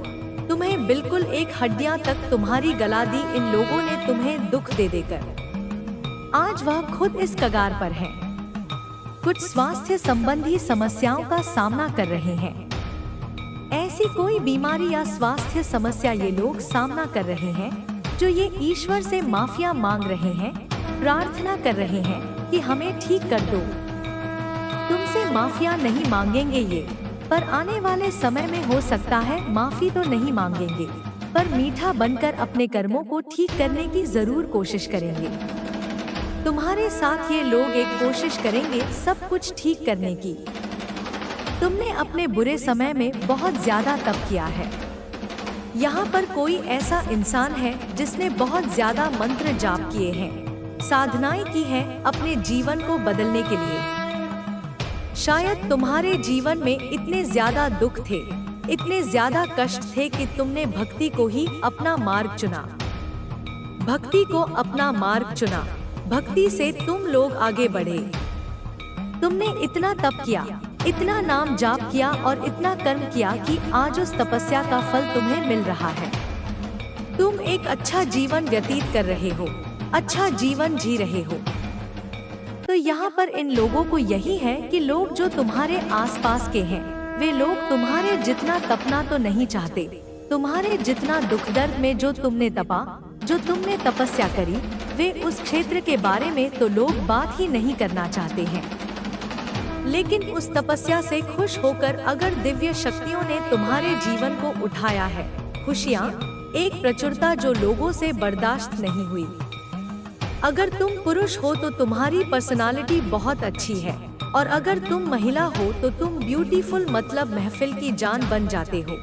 तुम्हें बिल्कुल एक हड्डियां तक तुम्हारी गला दी इन लोगों ने तुम्हें दुख दे देकर। आज वह खुद इस कगार पर है। कुछ स्वास्थ्य संबंधी समस्याओं का सामना कर रहे हैं। ऐसी कोई बीमारी या स्वास्थ्य समस्या ये लोग सामना कर रहे हैं जो ये ईश्वर से माफिया मांग रहे हैं, प्रार्थना कर रहे हैं कि हमें ठीक कर दो। तुमसे माफिया नहीं मांगेंगे ये, पर आने वाले समय में हो सकता है माफी तो नहीं मांगेंगे, पर मीठा बनकर अपने कर्मों को ठीक करने की जरूर कोशिश करेंगे। तुम्हारे साथ ये लोग एक कोशिश करेंगे सब कुछ ठीक करने की। तुमने अपने बुरे समय में बहुत ज्यादा तप किया है। यहाँ पर कोई ऐसा इंसान है जिसने बहुत ज्यादा मंत्र जाप किए हैं, साधनाएं की हैं अपने जीवन को बदलने के लिए। शायद तुम्हारे जीवन में इतने ज्यादा दुख थे, इतने ज्यादा कष्ट थे कि तुमने भक्ति को ही अपना मार्ग चुना। भक्ति को अपना मार्ग चुना, भक्ति से तुम लोग आगे बढ़े। तुमने इतना तप किया, इतना नाम जाप किया और इतना कर्म किया कि आज उस तपस्या का फल तुम्हें मिल रहा है। तुम एक अच्छा जीवन व्यतीत कर रहे हो, अच्छा जीवन जी रहे हो। तो यहाँ पर इन लोगों को यही है कि लोग जो तुम्हारे आसपास के हैं, वे लोग तुम्हारे जितना तपना तो नहीं चाहते। तुम्हारे जितना दुख दर्द में जो तुमने तपा, जो तुमने तपस्या करी, वे उस क्षेत्र के बारे में तो लोग बात ही नहीं करना चाहते हैं। लेकिन उस तपस्या से खुश होकर अगर दिव्य शक्तियों ने तुम्हारे जीवन को उठाया है, खुशियाँ, एक प्रचुरता जो लोगों से बर्दाश्त नहीं हुई। अगर तुम पुरुष हो तो तुम्हारी पर्सनालिटी बहुत अच्छी है, और अगर तुम महिला हो तो तुम ब्यूटीफुल मतलब महफिल की जान बन जाते हो।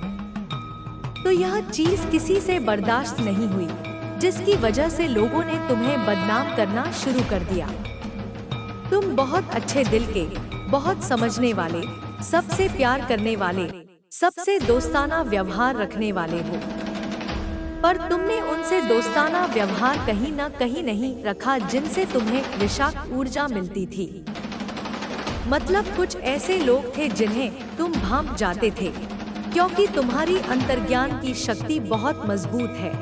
तो यह चीज किसी से बर्दाश्त नहीं हुई, जिसकी वजह से लोगों ने तुम्हें बदनाम करना शुरू कर दिया। तुम बहुत अच्छे दिल के, बहुत समझने वाले, सबसे प्यार करने वाले, सबसे दोस्ताना व्यवहार रखने वाले हो, पर तुमने उनसे दोस्ताना व्यवहार कहीं न कहीं नहीं रखा जिनसे तुम्हें विषाक्त ऊर्जा मिलती थी। मतलब कुछ ऐसे लोग थे जिन्हें तुम भांप जाते थे, क्योंकि तुम्हारी अंतर्ज्ञान की शक्ति बहुत मजबूत है।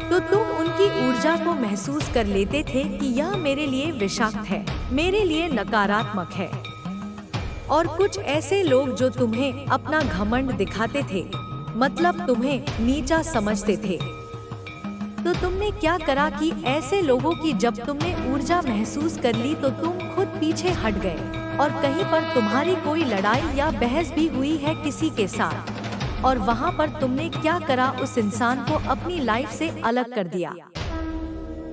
तो तुम उनकी ऊर्जा को महसूस कर लेते थे कि यह मेरे लिए विषाक्त है, मेरे लिए नकारात्मक है। और कुछ ऐसे लोग जो तुम्हें अपना घमंड दिखाते थे, मतलब तुम्हें नीचा समझते थे। तो तुमने क्या करा कि ऐसे लोगों की जब तुमने ऊर्जा महसूस कर ली तो तुम खुद पीछे हट गए, और कहीं पर तुम्हारी कोई लड़ाई या बहस भी हुई है किसी के साथ, और वहाँ पर तुमने क्या करा, उस इंसान को अपनी लाइफ से अलग कर दिया।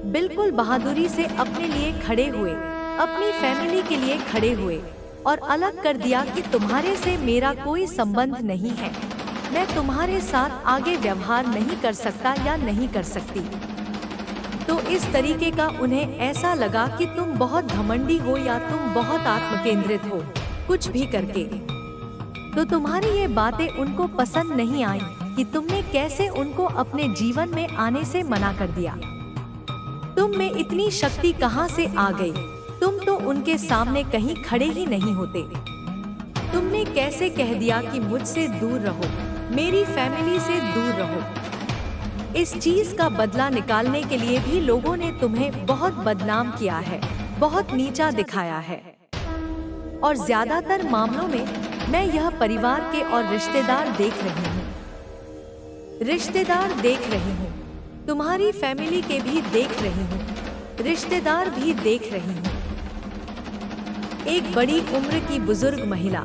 बिल्कुल बहादुरी से अपने लिए खड़े हुए, अपनी फैमिली के लिए खड़े हुए, और अलग कर दिया कि तुम्हारे से मेरा कोई संबंध नहीं है, मैं तुम्हारे साथ आगे व्यवहार नहीं कर सकता या नहीं कर सकती। तो इस तरीके का उन्हें ऐसा लगा कि तुम बहुत घमंडी हो या तुम बहुत आत्मकेंद्रित हो, कुछ भी करके। तो तुम्हारी ये बातें उनको पसंद नहीं आई कि तुमने कैसे उनको अपने जीवन में आने से मना कर दिया। तुम में इतनी शक्ति कहाँ से आ गई? तुम तो उनके सामने कहीं खड़े ही नहीं होते। तुमने कैसे कह दिया कि मुझसे दूर रहो, मेरी फैमिली से दूर रहो। इस चीज का बदला निकालने के लिए भी लोगों ने तुम्हें बहुत बदनाम किया है, बहुत नीचा दिखाया है। और ज्यादातर मामलों में मैं यह परिवार के और रिश्तेदार देख रही हूँ, रिश्तेदार देख रही हूँ, तुम्हारी फैमिली के भी देख रही हूँ, रिश्तेदार भी देख रही हूँ। एक बड़ी उम्र की बुजुर्ग महिला,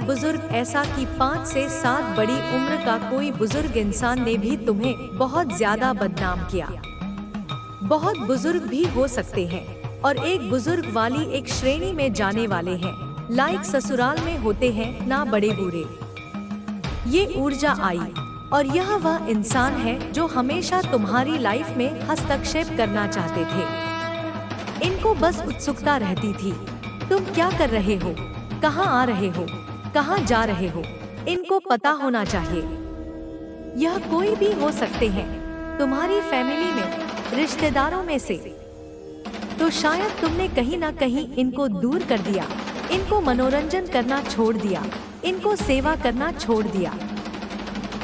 बुजुर्ग ऐसा कि 5 से 7 बड़ी उम्र का कोई बुजुर्ग इंसान ने भी तुम्हें बहुत ज्यादा बदनाम किया। बहुत बुजुर्ग भी हो सकते हैं और एक बुजुर्ग वाली एक श्रेणी में जाने वाले हैं, ससुराल में होते हैं ना बड़े बूढ़े। ये ऊर्जा आई और यह वह इंसान है जो हमेशा तुम्हारी लाइफ में हस्तक्षेप करना चाहते थे। इनको बस उत्सुकता रहती थी, तुम क्या कर रहे हो, कहाँ आ रहे हो, कहाँ जा रहे हो, इनको पता होना चाहिए। यह कोई भी हो सकते हैं, तुम्हारी फैमिली में, रिश्तेदारों में से। तो शायद तुमने कहीं ना कहीं इनको दूर कर दिया, इनको मनोरंजन करना छोड़ दिया, इनको सेवा करना छोड़ दिया।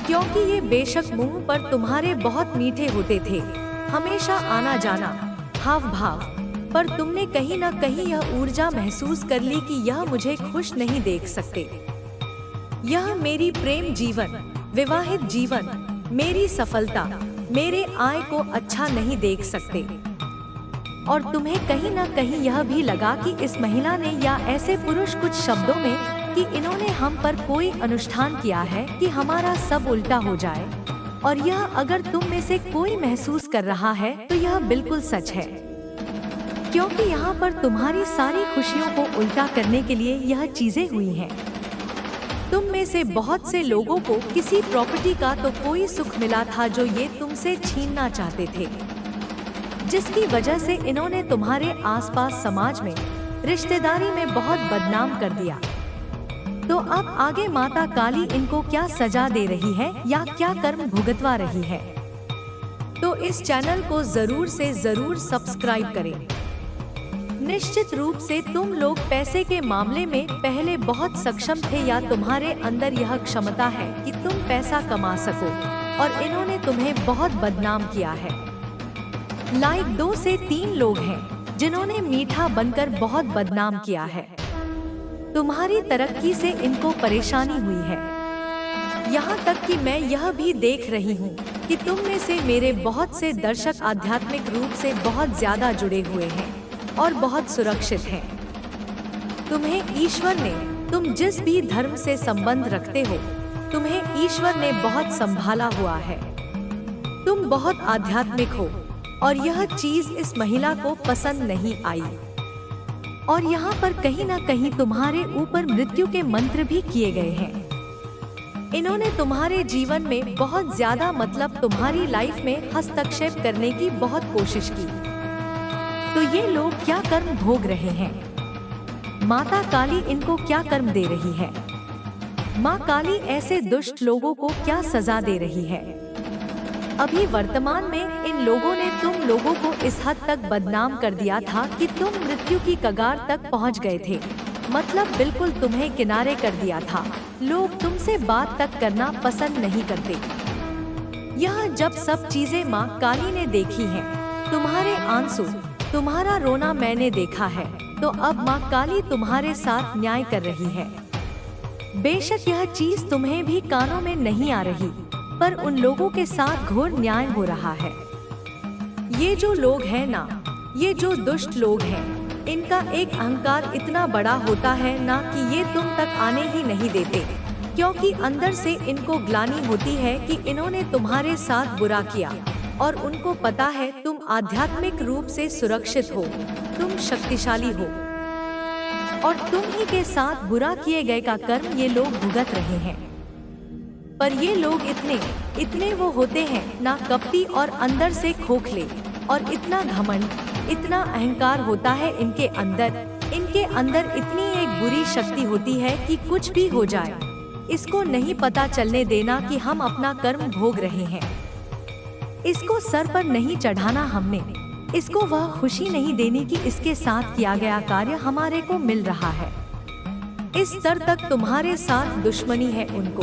क्योंकि ये बेशक मुंह पर तुम्हारे बहुत मीठे होते थे, हमेशा आना जाना, हाव भाव, पर तुमने कहीं ना कहीं यह ऊर्जा महसूस कर ली कि यह मुझे खुश नहीं देख सकते। यह मेरी प्रेम जीवन, विवाहित जीवन, मेरी सफलता, मेरे आय को अच्छा नहीं देख सकते। और तुम्हें कहीं ना कहीं यह भी लगा कि इस महिला ने या ऐसे पुरुष कुछ शब्दों में कि इन्होंने हम पर कोई अनुष्ठान किया है कि हमारा सब उल्टा हो जाए। और यह अगर तुम में से कोई महसूस कर रहा है तो यह बिल्कुल सच है, क्योंकि यहाँ पर तुम्हारी सारी खुशियों को उल्टा करने के लिए यह चीजें हुई हैं। तुम में से बहुत से लोगों को किसी प्रॉपर्टी का तो कोई सुख मिला था जो ये तुमसे छीनना चाहते थे, जिसकी वजह से इन्होंने तुम्हारे आसपास समाज में, रिश्तेदारी में बहुत बदनाम कर दिया। तो अब आगे माता काली इनको क्या सजा दे रही है या क्या कर्म भुगतवा रही है? तो इस चैनल को जरूर से जरूर सब्सक्राइब करें। निश्चित रूप से तुम लोग पैसे के मामले में पहले बहुत सक्षम थे या तुम्हारे अंदर यह क्षमता है कि तुम पैसा कमा सको, और इन्होंने तुम्हें बहुत बदनाम किया है। 2 से 3 लोग हैं जिन्होंने मीठा बनकर बहुत बदनाम किया है। तुम्हारी तरक्की से इनको परेशानी हुई है, यहाँ तक कि मैं यह भी देख रही हूँ कि तुम में से मेरे बहुत से दर्शक आध्यात्मिक रूप से बहुत ज्यादा जुड़े हुए हैं और बहुत सुरक्षित हैं। तुम्हें ईश्वर ने, तुम जिस भी धर्म से संबंध रखते हो, तुम्हें ईश्वर ने बहुत संभाला हुआ है। तुम बहुत आध्यात्मिक हो और यह चीज इस महिला को पसंद नहीं आई। और यहाँ पर कहीं ना कहीं तुम्हारे ऊपर मृत्यु के मंत्र भी किए गए हैं। इन्होंने तुम्हारे जीवन में बहुत ज्यादा, मतलब तुम्हारी लाइफ में हस्तक्षेप करने की बहुत कोशिश की। तो ये लोग क्या कर्म भोग रहे हैं? माता काली इनको क्या कर्म दे रही है? माँ काली ऐसे दुष्ट लोगों को क्या सजा दे रही है? अभी वर्तमान में इन लोगों ने तुम लोगों को इस हद तक बदनाम कर दिया था कि तुम मृत्यु की कगार तक पहुंच गए थे, मतलब बिल्कुल तुम्हें किनारे कर दिया था। लोग तुमसे बात तक करना पसंद नहीं करते। यह जब सब चीजें माँ काली ने देखी हैं, तुम्हारे आंसू, तुम्हारा रोना मैंने देखा है, तो अब माँ काली तुम्हारे साथ न्याय कर रही है। बेशक यह चीज तुम्हें भी कानों में नहीं आ रही, पर उन लोगों के साथ घोर न्याय हो रहा है। ये जो लोग हैं ना, ये जो दुष्ट लोग हैं, इनका एक अहंकार इतना बड़ा होता है ना कि ये तुम तक आने ही नहीं देते, क्योंकि अंदर से इनको ग्लानि होती है कि इन्होंने तुम्हारे साथ बुरा किया, और उनको पता है तुम आध्यात्मिक रूप से सुरक्षित हो, तुम शक्तिशाली हो, और तुम ही के साथ बुरा किए गए का कर्म ये लोग भुगत रहे हैं। पर ये लोग इतने वो होते हैं ना, कपटी और अंदर से खोखले, और इतना घमंड, इतना अहंकार होता है इनके अंदर इतनी एक बुरी शक्ति होती है कि कुछ भी हो जाए, इसको नहीं पता चलने देना कि हम अपना कर्म भोग रहे हैं। इसको सर पर नहीं चढ़ाना हमने, इसको वह खुशी नहीं देनी कि इसके साथ किया गया कार्य हमारे को मिल रहा है। इस स्तर तक तुम्हारे साथ दुश्मनी है उनको,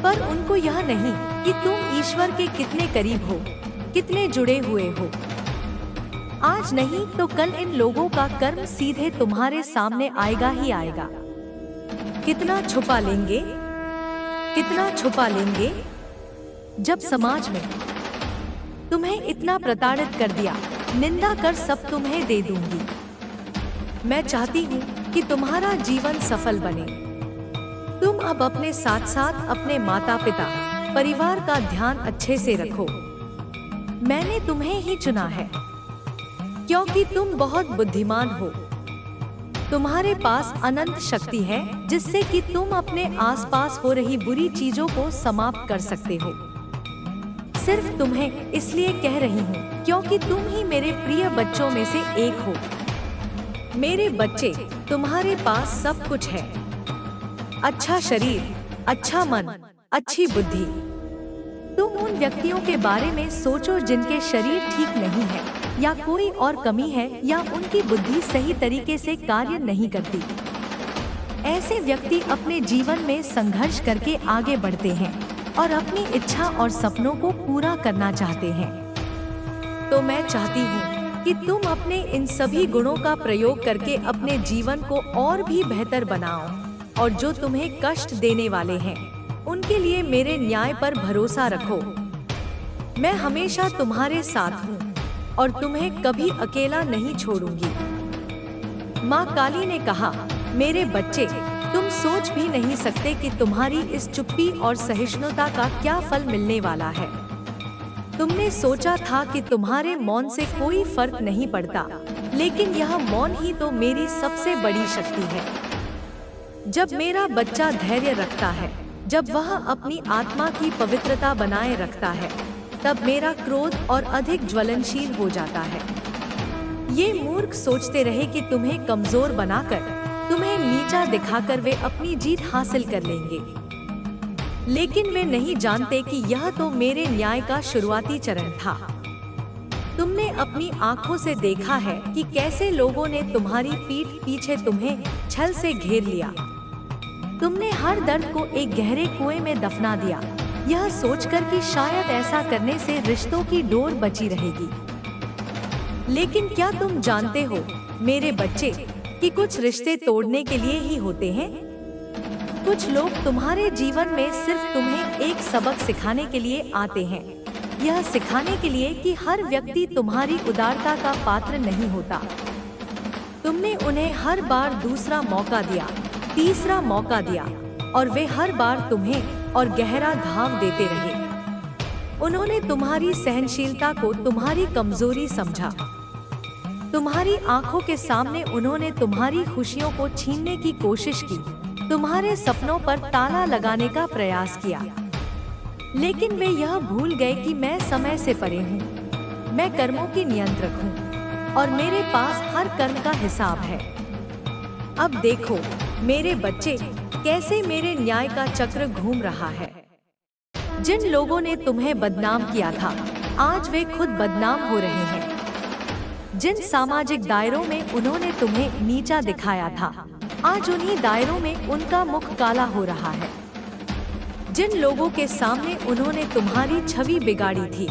पर उनको यह नहीं कि तुम ईश्वर के कितने करीब हो, कितने जुड़े हुए हो। आज नहीं तो कल इन लोगों का कर्म सीधे तुम्हारे सामने आएगा ही आएगा। कितना छुपा लेंगे, कितना छुपा लेंगे। जब समाज में तुम्हें इतना प्रताड़ित कर दिया, निंदा कर सब तुम्हें दे दूंगी। मैं चाहती हूँ कि तुम्हारा जीवन सफल बने। तुम अब अपने साथ साथ अपने माता पिता, परिवार का ध्यान अच्छे से रखो। मैंने तुम्हें ही चुना है क्योंकि तुम बहुत बुद्धिमान हो। तुम्हारे पास अनंत शक्ति है जिससे कि तुम अपने आसपास हो रही बुरी चीजों को समाप्त कर सकते हो। सिर्फ तुम्हें इसलिए कह रही हूँ क्योंकि तुम ही मेरे प्रिय बच्चों में से एक हो। मेरे बच्चे, तुम्हारे पास सब कुछ है। अच्छा शरीर, अच्छा मन, अच्छी बुद्धि। तुम उन व्यक्तियों के बारे में सोचो जिनके शरीर ठीक नहीं है, या कोई और कमी है, या उनकी बुद्धि सही तरीके से कार्य नहीं करती। ऐसे व्यक्ति अपने जीवन में संघर्ष करके आगे बढ़ते हैं और अपनी इच्छा और सपनों को पूरा करना चाहते हैं। तो मैं चाहती हूँ कि तुम अपने इन सभी गुणों का प्रयोग करके अपने जीवन को और भी बेहतर बनाओ, और जो तुम्हें कष्ट देने वाले हैं उनके लिए मेरे न्याय पर भरोसा रखो। मैं हमेशा तुम्हारे साथ हूँ और तुम्हें कभी अकेला नहीं छोड़ूंगी। माँ काली ने कहा, मेरे बच्चे, तुम सोच भी नहीं सकते कि तुम्हारी इस चुप्पी और सहिष्णुता का क्या फल मिलने वाला है। तुमने सोचा था कि तुम्हारे मौन से कोई फर्क नहीं पड़ता, लेकिन यह मौन ही तो मेरी सबसे बड़ी शक्ति है। जब मेरा बच्चा धैर्य रखता है, जब वह अपनी आत्मा की पवित्रता बनाए रखता है, तब मेरा क्रोध और अधिक ज्वलनशील हो जाता है। ये मूर्ख सोचते रहे कि तुम्हें कमजोर बनाकर, तुम्हें नीचा दिखाकर वे अपनी जीत हासिल कर लेंगे, लेकिन वे नहीं जानते कि यह तो मेरे न्याय का शुरुआती चरण था। तुमने अपनी आंखों से देखा है कि कैसे लोगों ने तुम्हारी पीठ पीछे तुम्हें छल से घेर लिया। तुमने हर दर्द को एक गहरे कुएं में दफना दिया, यह सोचकर कि शायद ऐसा करने से रिश्तों की डोर बची रहेगी। लेकिन क्या तुम जानते हो मेरे बच्चे कि कुछ रिश्ते तोड़ने के लिए ही होते हैं। कुछ लोग तुम्हारे जीवन में सिर्फ तुम्हें एक सबक सिखाने के लिए आते हैं, यह सिखाने के लिए कि हर व्यक्ति तुम्हारी उदारता का पात्र नहीं होता। तुमने उन्हें हर बार दूसरा मौका दिया, तीसरा मौका दिया, और वे हर बार तुम्हें और गहरा घाव देते रहे। उन्होंने तुम्हारी सहनशीलता को तुम्हारी कमजोरी समझा। तुम्हारी आंखों के सामने उन्होंने तुम्हारी खुशियों को छीनने की कोशिश की, तुम्हारे सपनों पर ताला लगाने का प्रयास किया। लेकिन वे यह भूल गए कि मैं समय से परे हूँ, मैं कर्मों की नियंत्रक हूँ और मेरे पास हर कर्म का हिसाब है। अब देखो मेरे बच्चे, कैसे मेरे न्याय का चक्र घूम रहा है। जिन लोगों ने तुम्हें बदनाम किया था, आज वे खुद बदनाम हो रहे हैं। जिन सामाजिक दायरों में उन्होंने तुम्हें नीचा दिखाया था, आज उन्हीं दायरों में उनका मुख काला हो रहा है। जिन लोगों के सामने उन्होंने तुम्हारी छवि बिगाड़ी थी,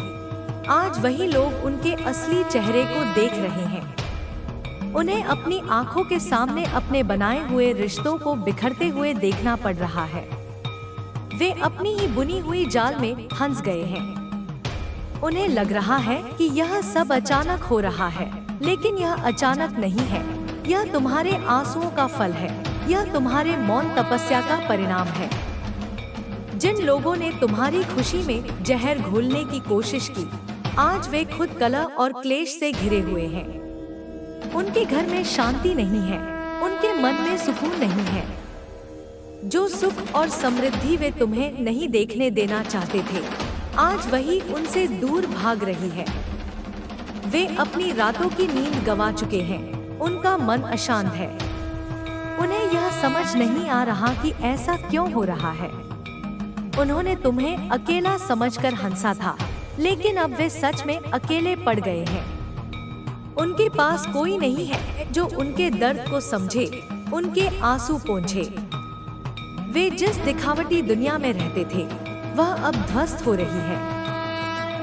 आज वही लोग उनके असली चेहरे को देख रहे हैं। उन्हें अपनी आंखों के सामने अपने बनाए हुए रिश्तों को बिखरते हुए देखना पड़ रहा है। वे अपनी ही बुनी हुई जाल में फंस गए हैं। उन्हें लग रहा है कि यह सब अचानक हो रहा है, लेकिन यह अचानक नहीं है। यह तुम्हारे आंसुओं का फल है, यह तुम्हारे मौन तपस्या का परिणाम है। जिन लोगों ने तुम्हारी खुशी में जहर घोलने की कोशिश की, आज वे खुद कलह और क्लेश से घिरे हुए हैं। उनके घर में शांति नहीं है, उनके मन में सुकून नहीं है। जो सुख और समृद्धि वे तुम्हें नहीं देखने देना चाहते थे, आज वही उनसे दूर भाग रही है। वे अपनी रातों की नींद गंवा चुके हैं, उनका मन अशांत है। उन्हें यह समझ नहीं आ रहा कि ऐसा क्यों हो रहा है। उन्होंने तुम्हें अकेला समझकर हंसा था, लेकिन अब वे सच में अकेले पड़ गए हैं। उनके पास कोई नहीं है जो उनके दर्द को समझे, उनके आंसू पोंछे। वे जिस दिखावटी दुनिया में रहते थे वह अब ध्वस्त हो रही है।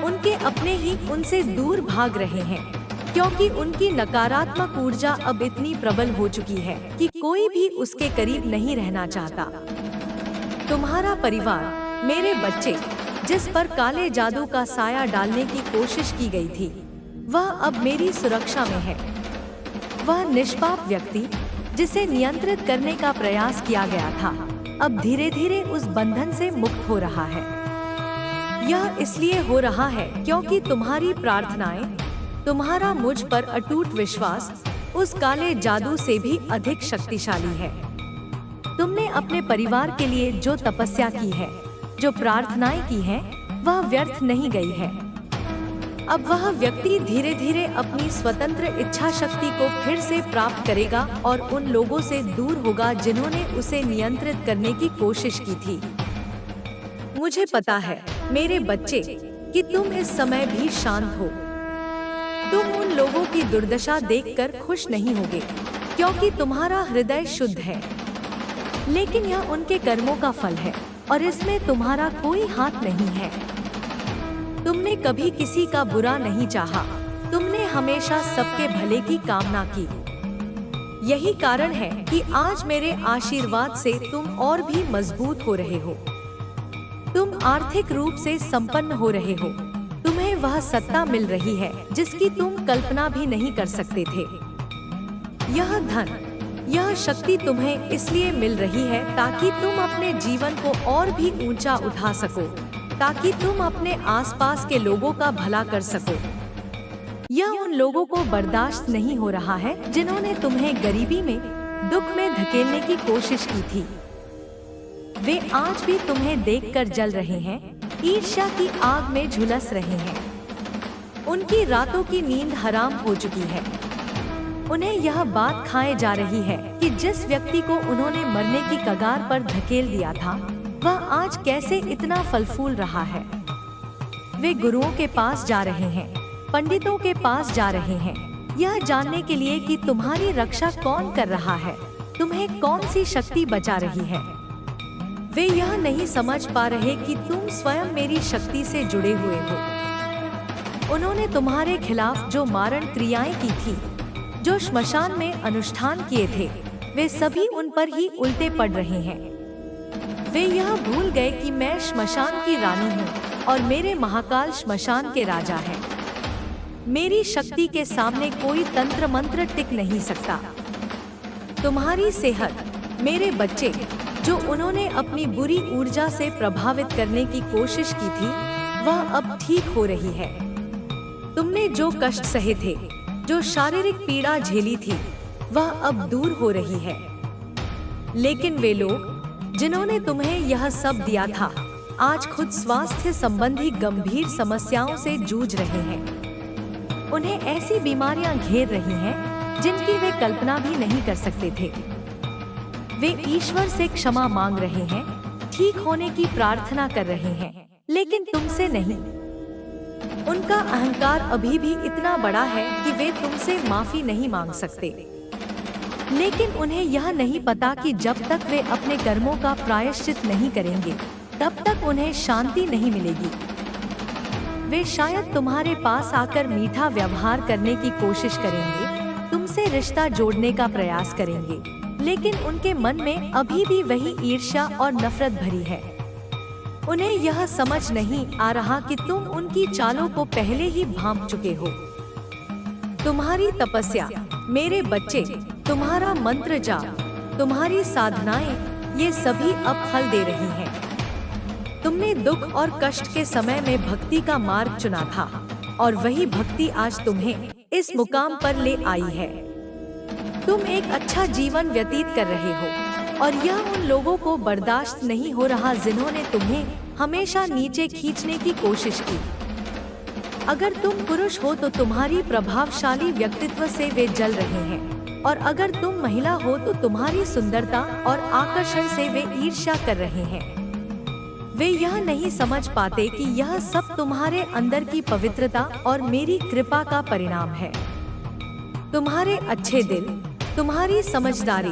उनके अपने ही उनसे दूर भाग रहे हैं, क्योंकि उनकी नकारात्मक ऊर्जा अब इतनी प्रबल हो चुकी है कि कोई भी उसके करीब नहीं रहना चाहता। तुम्हारा परिवार, मेरे बच्चे, जिस पर काले जादू का साया डालने की कोशिश की गई थी, वह अब मेरी सुरक्षा में है। वह निष्पाप व्यक्ति जिसे नियंत्रित करने का प्रयास किया गया था, अब धीरे धीरे उस बंधन से मुक्त हो रहा है। यह इसलिए हो रहा है क्योंकि तुम्हारी प्रार्थनाएं, तुम्हारा मुझ पर अटूट विश्वास उस काले जादू से भी अधिक शक्तिशाली है। तुमने अपने परिवार के लिए जो तपस्या की है, जो प्रार्थनाएं की हैं, वह व्यर्थ नहीं गई है। अब वह व्यक्ति धीरे धीरे अपनी स्वतंत्र इच्छा शक्ति को फिर से प्राप्त करेगा और उन लोगों से दूर होगा जिन्होंने उसे नियंत्रित करने की कोशिश की थी। मुझे पता है मेरे बच्चे कि तुम इस समय भी शांत हो। तुम उन लोगों की दुर्दशा देखकर खुश नहीं होगे, क्योंकि तुम्हारा हृदय शुद्ध है। लेकिन यह उनके कर्मों का फल है और इसमें तुम्हारा कोई हाथ नहीं है। तुमने कभी किसी का बुरा नहीं चाहा, तुमने हमेशा सबके भले की कामना की। यही कारण है कि आज मेरे आशीर्वाद से तुम और भी मजबूत हो रहे हो। तुम आर्थिक रूप से संपन्न हो रहे हो। तुम्हें वह सत्ता मिल रही है जिसकी तुम कल्पना भी नहीं कर सकते थे। यह धन, यह शक्ति तुम्हें इसलिए मिल रही है ताकि तुम अपने जीवन को और भी ऊंचा उठा सको, ताकि तुम अपने आसपास के लोगों का भला कर सको। यह उन लोगों को बर्दाश्त नहीं हो रहा है जिन्होंने तुम्हें गरीबी में, दुख में धकेलने की कोशिश की थी। वे आज भी तुम्हें देखकर जल रहे हैं, ईर्ष्या की आग में झुलस रहे हैं। उनकी रातों की नींद हराम हो चुकी है। उन्हें यह बात खाए जा रही है कि जिस व्यक्ति को उन्होंने मरने की कगार पर धकेल दिया था, वह आज कैसे इतना फल फूल रहा है। वे गुरुओं के पास जा रहे हैं, पंडितों के पास जा रहे हैं, यह जानने के लिए कि तुम्हारी रक्षा कौन कर रहा है, तुम्हें कौन सी शक्ति बचा रही है। वे यह नहीं समझ पा रहे कि तुम स्वयं मेरी शक्ति से जुड़े हुए हो। उन्होंने तुम्हारे खिलाफ जो मारण क्रियाएं की थी, जो श्मशान में अनुष्ठान किए थे, वे सभी उन पर ही उल्टे पड़ रहे हैं। वे यह भूल गए कि मैं श्मशान की रानी हूँ और मेरे महाकाल श्मशान के राजा हैं। मेरी शक्ति के सामने कोई तंत्र मंत्र टिक नहीं सकता। तुम्हारी सेहत, मेरे बच्चे, जो उन्होंने अपनी बुरी ऊर्जा से प्रभावित करने की कोशिश की थी, वह अब ठीक हो रही है। तुमने जो कष्ट सहे थे, जो शारीरिक पीड़ा झेली थी, वह अब दूर हो रही है। लेकिन वे लोग जिन्होंने तुम्हें यह सब दिया था, आज खुद स्वास्थ्य संबंधी गंभीर समस्याओं से जूझ रहे हैं। उन्हें ऐसी बीमारियां घेर रही हैं जिनकी वे कल्पना भी नहीं कर सकते थे। वे ईश्वर से क्षमा मांग रहे हैं, ठीक होने की प्रार्थना कर रहे हैं, लेकिन तुमसे नहीं। उनका अहंकार अभी भी इतना बड़ा है कि वे तुमसे माफी नहीं मांग सकते। लेकिन उन्हें यह नहीं पता कि जब तक वे अपने कर्मों का प्रायश्चित नहीं करेंगे, तब तक उन्हें शांति नहीं मिलेगी। वे शायद तुम्हारे पास आकर मीठा व्यवहार करने की कोशिश करेंगे, तुमसे रिश्ता जोड़ने का प्रयास करेंगे, लेकिन उनके मन में अभी भी वही ईर्ष्या और नफरत भरी है। उन्हें यह समझ नहीं आ रहा कि तुम उनकी चालों को पहले ही भांप चुके हो। तुम्हारी तपस्या, मेरे बच्चे, तुम्हारा मंत्र जाप, तुम्हारी साधनाएं, ये सभी अब फल दे रही हैं। तुमने दुख और कष्ट के समय में भक्ति का मार्ग चुना था और वही भक्ति आज तुम्हें इस मुकाम पर ले आई है। तुम एक अच्छा जीवन व्यतीत कर रहे हो और यह उन लोगों को बर्दाश्त नहीं हो रहा जिन्होंने तुम्हें हमेशा नीचे खींचने की कोशिश की। अगर तुम पुरुष हो तो तुम्हारी प्रभावशाली व्यक्तित्व से वे जल रहे हैं, और अगर तुम महिला हो तो तुम्हारी सुंदरता और आकर्षण से वे ईर्ष्या कर रहे हैं। वे यह नहीं समझ पाते कि यह सब तुम्हारे अंदर की पवित्रता और मेरी कृपा का परिणाम है। तुम्हारे अच्छे दिल, तुम्हारी समझदारी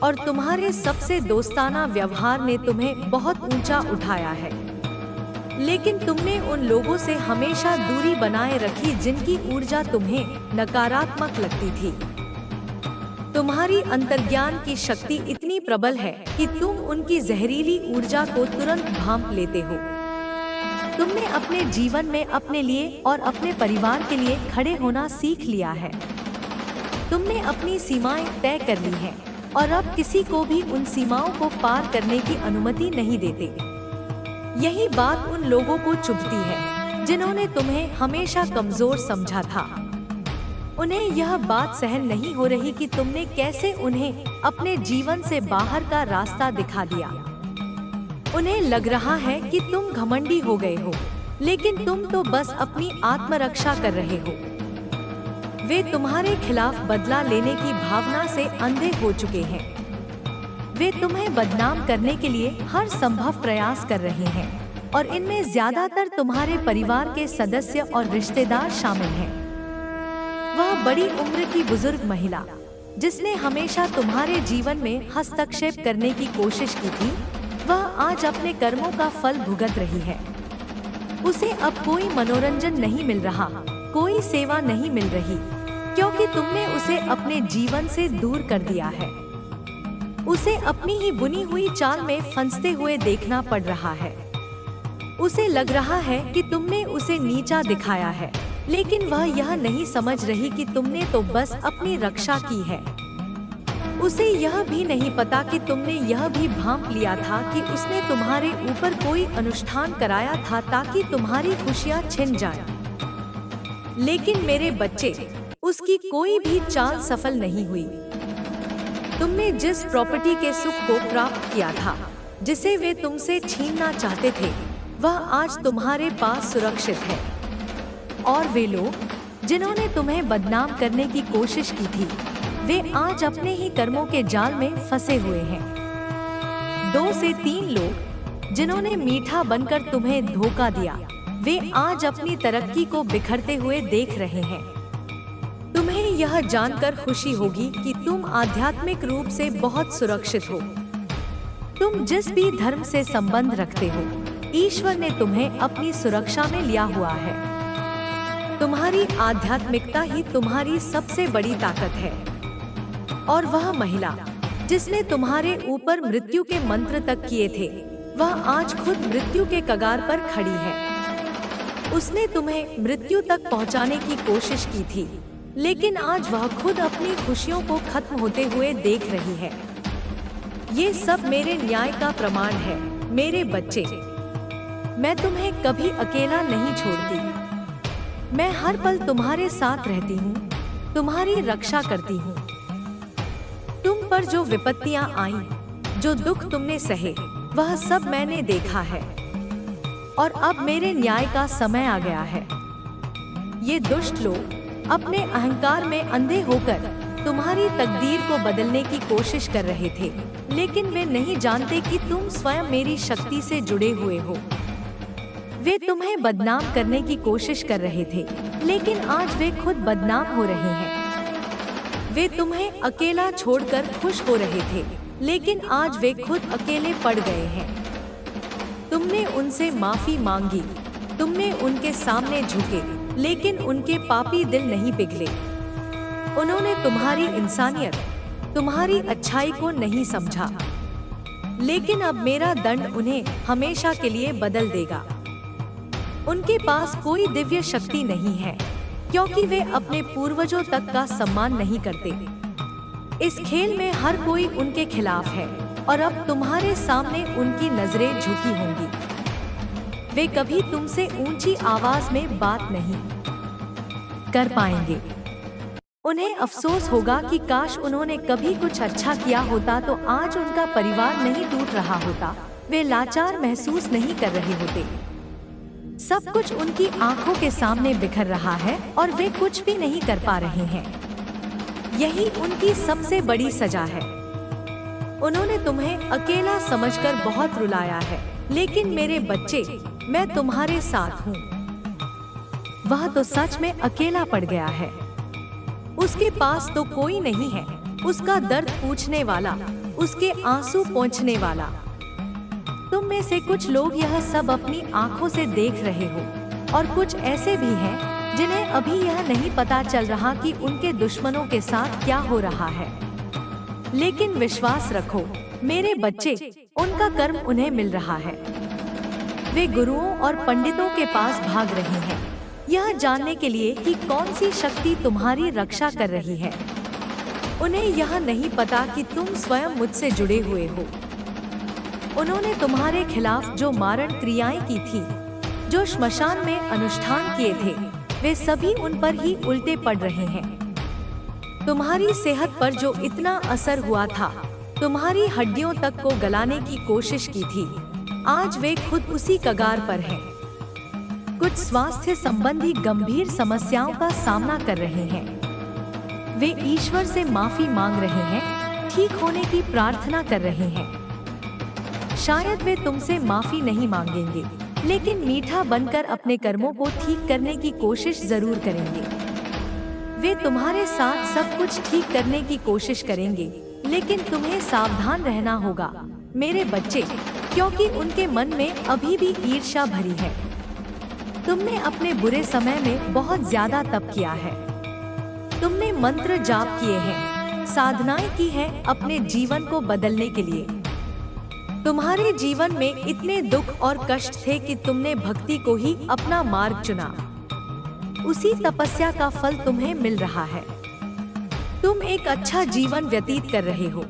और तुम्हारे सबसे दोस्ताना व्यवहार ने तुम्हें बहुत ऊंचा उठाया है। लेकिन तुमने उन लोगों से हमेशा दूरी बनाए रखी जिनकी ऊर्जा तुम्हें नकारात्मक लगती थी। तुम्हारी अंतर्ज्ञान की शक्ति इतनी प्रबल है कि तुम उनकी जहरीली ऊर्जा को तुरंत भांप लेते हो। तुमने अपने जीवन में अपने लिए और अपने परिवार के लिए खड़े होना सीख लिया है। तुमने अपनी सीमाएं तय कर ली हैं और अब किसी को भी उन सीमाओं को पार करने की अनुमति नहीं देते। यही बात उन लोगों को चुभती है जिन्होंने तुम्हें हमेशा कमजोर समझा था। उन्हें यह बात सहन नहीं हो रही कि तुमने कैसे उन्हें अपने जीवन से बाहर का रास्ता दिखा दिया। उन्हें लग रहा है कि तुम घमंडी हो गए हो, लेकिन तुम तो बस अपनी आत्मरक्षा कर रहे हो। वे तुम्हारे खिलाफ बदला लेने की भावना से अंधे हो चुके हैं। वे तुम्हें बदनाम करने के लिए हर संभव प्रयास कर रहे हैं और इनमें ज्यादातर तुम्हारे परिवार के सदस्य और रिश्तेदार शामिल हैं। वह बड़ी उम्र की बुजुर्ग महिला जिसने हमेशा तुम्हारे जीवन में हस्तक्षेप करने की कोशिश की थी, वह आज अपने कर्मों का फल भुगत रही है। उसे अब कोई मनोरंजन नहीं मिल रहा, कोई सेवा नहीं मिल रही, क्योंकि तुमने उसे अपने जीवन से दूर कर दिया है। उसे अपनी ही बुनी हुई चाल में फंसते हुए देखना पड़ रहा है। उसे लग रहा है कि तुमने उसे नीचा दिखाया है, लेकिन वह यह नहीं समझ रही कि तुमने तो बस अपनी रक्षा की है। उसे यह भी नहीं पता कि तुमने यह भी भांप लिया था कि उसने तुम्हारे ऊपर कोई अनुष्ठान कराया था ताकि तुम्हारी खुशियां छिन जाएं। लेकिन मेरे बच्चे, उसकी कोई भी चाल सफल नहीं हुई। तुमने जिस प्रॉपर्टी के सुख को प्राप्त किया था, जिसे वे तुमसे छीनना चाहते थे, वह आज तुम्हारे पास सुरक्षित है। और वे लोग जिन्होंने तुम्हें बदनाम करने की कोशिश की थी, वे आज अपने ही कर्मों के जाल में फंसे हुए हैं। 2 से 3 लोग जिन्होंने मीठा बनकर तुम्हें धोखा दिया, वे आज अपनी तरक्की को बिखरते हुए देख रहे हैं। तुम्हें यह जानकर खुशी होगी कि तुम आध्यात्मिक रूप से बहुत सुरक्षित हो। तुम जिस भी धर्म से संबंध रखते हो, ईश्वर ने तुम्हें अपनी सुरक्षा में लिया हुआ है। तुम्हारी आध्यात्मिकता ही तुम्हारी सबसे बड़ी ताकत है। और वह महिला जिसने तुम्हारे ऊपर मृत्यु के मंत्र तक किए थे, वह आज खुद मृत्यु के कगार पर खड़ी है। उसने तुम्हें मृत्यु तक पहुंचाने की कोशिश की थी, लेकिन आज वह खुद अपनी खुशियों को खत्म होते हुए देख रही है। ये सब मेरे न्याय का प्रमाण है, मेरे बच्चे। मैं तुम्हें कभी अकेला नहीं छोड़ती। मैं हर पल तुम्हारे साथ रहती हूँ, तुम्हारी रक्षा करती हूँ। तुम पर जो विपत्तियां आईं, जो दुख तुमने सहे, वह सब मैंने देखा है। और अब मेरे न्याय का समय आ गया है। ये दुष्ट लोग अपने अहंकार में अंधे होकर तुम्हारी तकदीर को बदलने की कोशिश कर रहे थे, लेकिन वे नहीं जानते कि तुम स्वयं मेरी शक्ति से जुड़े हुए हो। वे तुम्हें बदनाम करने की कोशिश कर रहे थे, लेकिन आज वे खुद बदनाम हो रहे हैं। वे तुम्हें अकेला छोड़कर खुश हो रहे थे, लेकिन आज वे खुद अकेले पड़ गए हैं। तुमने उनसे माफी मांगी, तुमने उनके सामने झुके, लेकिन उनके पापी दिल नहीं पिघले। उन्होंने तुम्हारी इंसानियत, तुम्हारी अच्छाई को नहीं समझा। लेकिन अब मेरा दंड उन्हें हमेशा के लिए बदल देगा। उनके पास कोई दिव्य शक्ति नहीं है, क्योंकि वे अपने पूर्वजों तक का सम्मान नहीं करते। इस खेल में हर कोई उनके खिलाफ है और अब तुम्हारे सामने उनकी नजरें झुकी होंगी। वे कभी तुमसे ऊंची आवाज में बात नहीं कर पाएंगे। उन्हें अफसोस होगा कि काश उन्होंने कभी कुछ अच्छा किया होता तो आज उनका परिवार नहीं टूट रहा होता, वे लाचार महसूस नहीं कर रहे होते। सब कुछ उनकी आंखों के सामने बिखर रहा है और वे कुछ भी नहीं कर पा रहे हैं। यही उनकी सबसे बड़ी सजा है। उन्होंने तुम्हें अकेला समझकर बहुत रुलाया है, लेकिन मेरे बच्चे, मैं तुम्हारे साथ हूँ। वह तो सच में अकेला पड़ गया है। उसके पास तो कोई नहीं है, उसका दर्द पूछने वाला, उसके आंसू पोंछने वाला। तुम में से कुछ लोग यह सब अपनी आंखों से देख रहे हो और कुछ ऐसे भी हैं जिन्हें अभी यह नहीं पता चल रहा कि उनके दुश्मनों के साथ क्या हो रहा है। लेकिन विश्वास रखो मेरे बच्चे, उनका कर्म उन्हें मिल रहा है। वे गुरुओं और पंडितों के पास भाग रहे हैं, यह जानने के लिए कि कौन सी शक्ति तुम्हारी रक्षा कर रही है। उन्हें यह नहीं पता कि तुम स्वयं मुझसे जुड़े हुए हो। उन्होंने तुम्हारे खिलाफ जो मारण क्रियाएं की थी, जो श्मशान में अनुष्ठान किए थे, वे सभी उन पर ही उल्टे पड़ रहे हैं। तुम्हारी सेहत पर जो इतना असर हुआ था, तुम्हारी हड्डियों तक को गलाने की कोशिश की थी, आज वे खुद उसी कगार पर हैं। कुछ स्वास्थ्य संबंधी गंभीर समस्याओं का सामना कर रहे हैं। वे ईश्वर से माफी मांग रहे हैं, ठीक होने की प्रार्थना कर रहे हैं। शायद वे तुमसे माफी नहीं मांगेंगे, लेकिन मीठा बनकर अपने कर्मों को ठीक करने की कोशिश जरूर करेंगे। वे तुम्हारे साथ सब कुछ ठीक करने की कोशिश करेंगे, लेकिन तुम्हें सावधान रहना होगा मेरे बच्चे, क्योंकि उनके मन में अभी भी ईर्ष्या भरी है। तुमने अपने बुरे समय में बहुत ज्यादा तप किया है। तुमने मंत्र जाप किए हैं, साधनाएं की हैं अपने जीवन को बदलने के लिए। तुम्हारे जीवन में इतने दुख और कष्ट थे कि तुमने भक्ति को ही अपना मार्ग चुना। उसी तपस्या का फल तुम्हें मिल रहा है। तुम एक अच्छा जीवन व्यतीत कर रहे हो।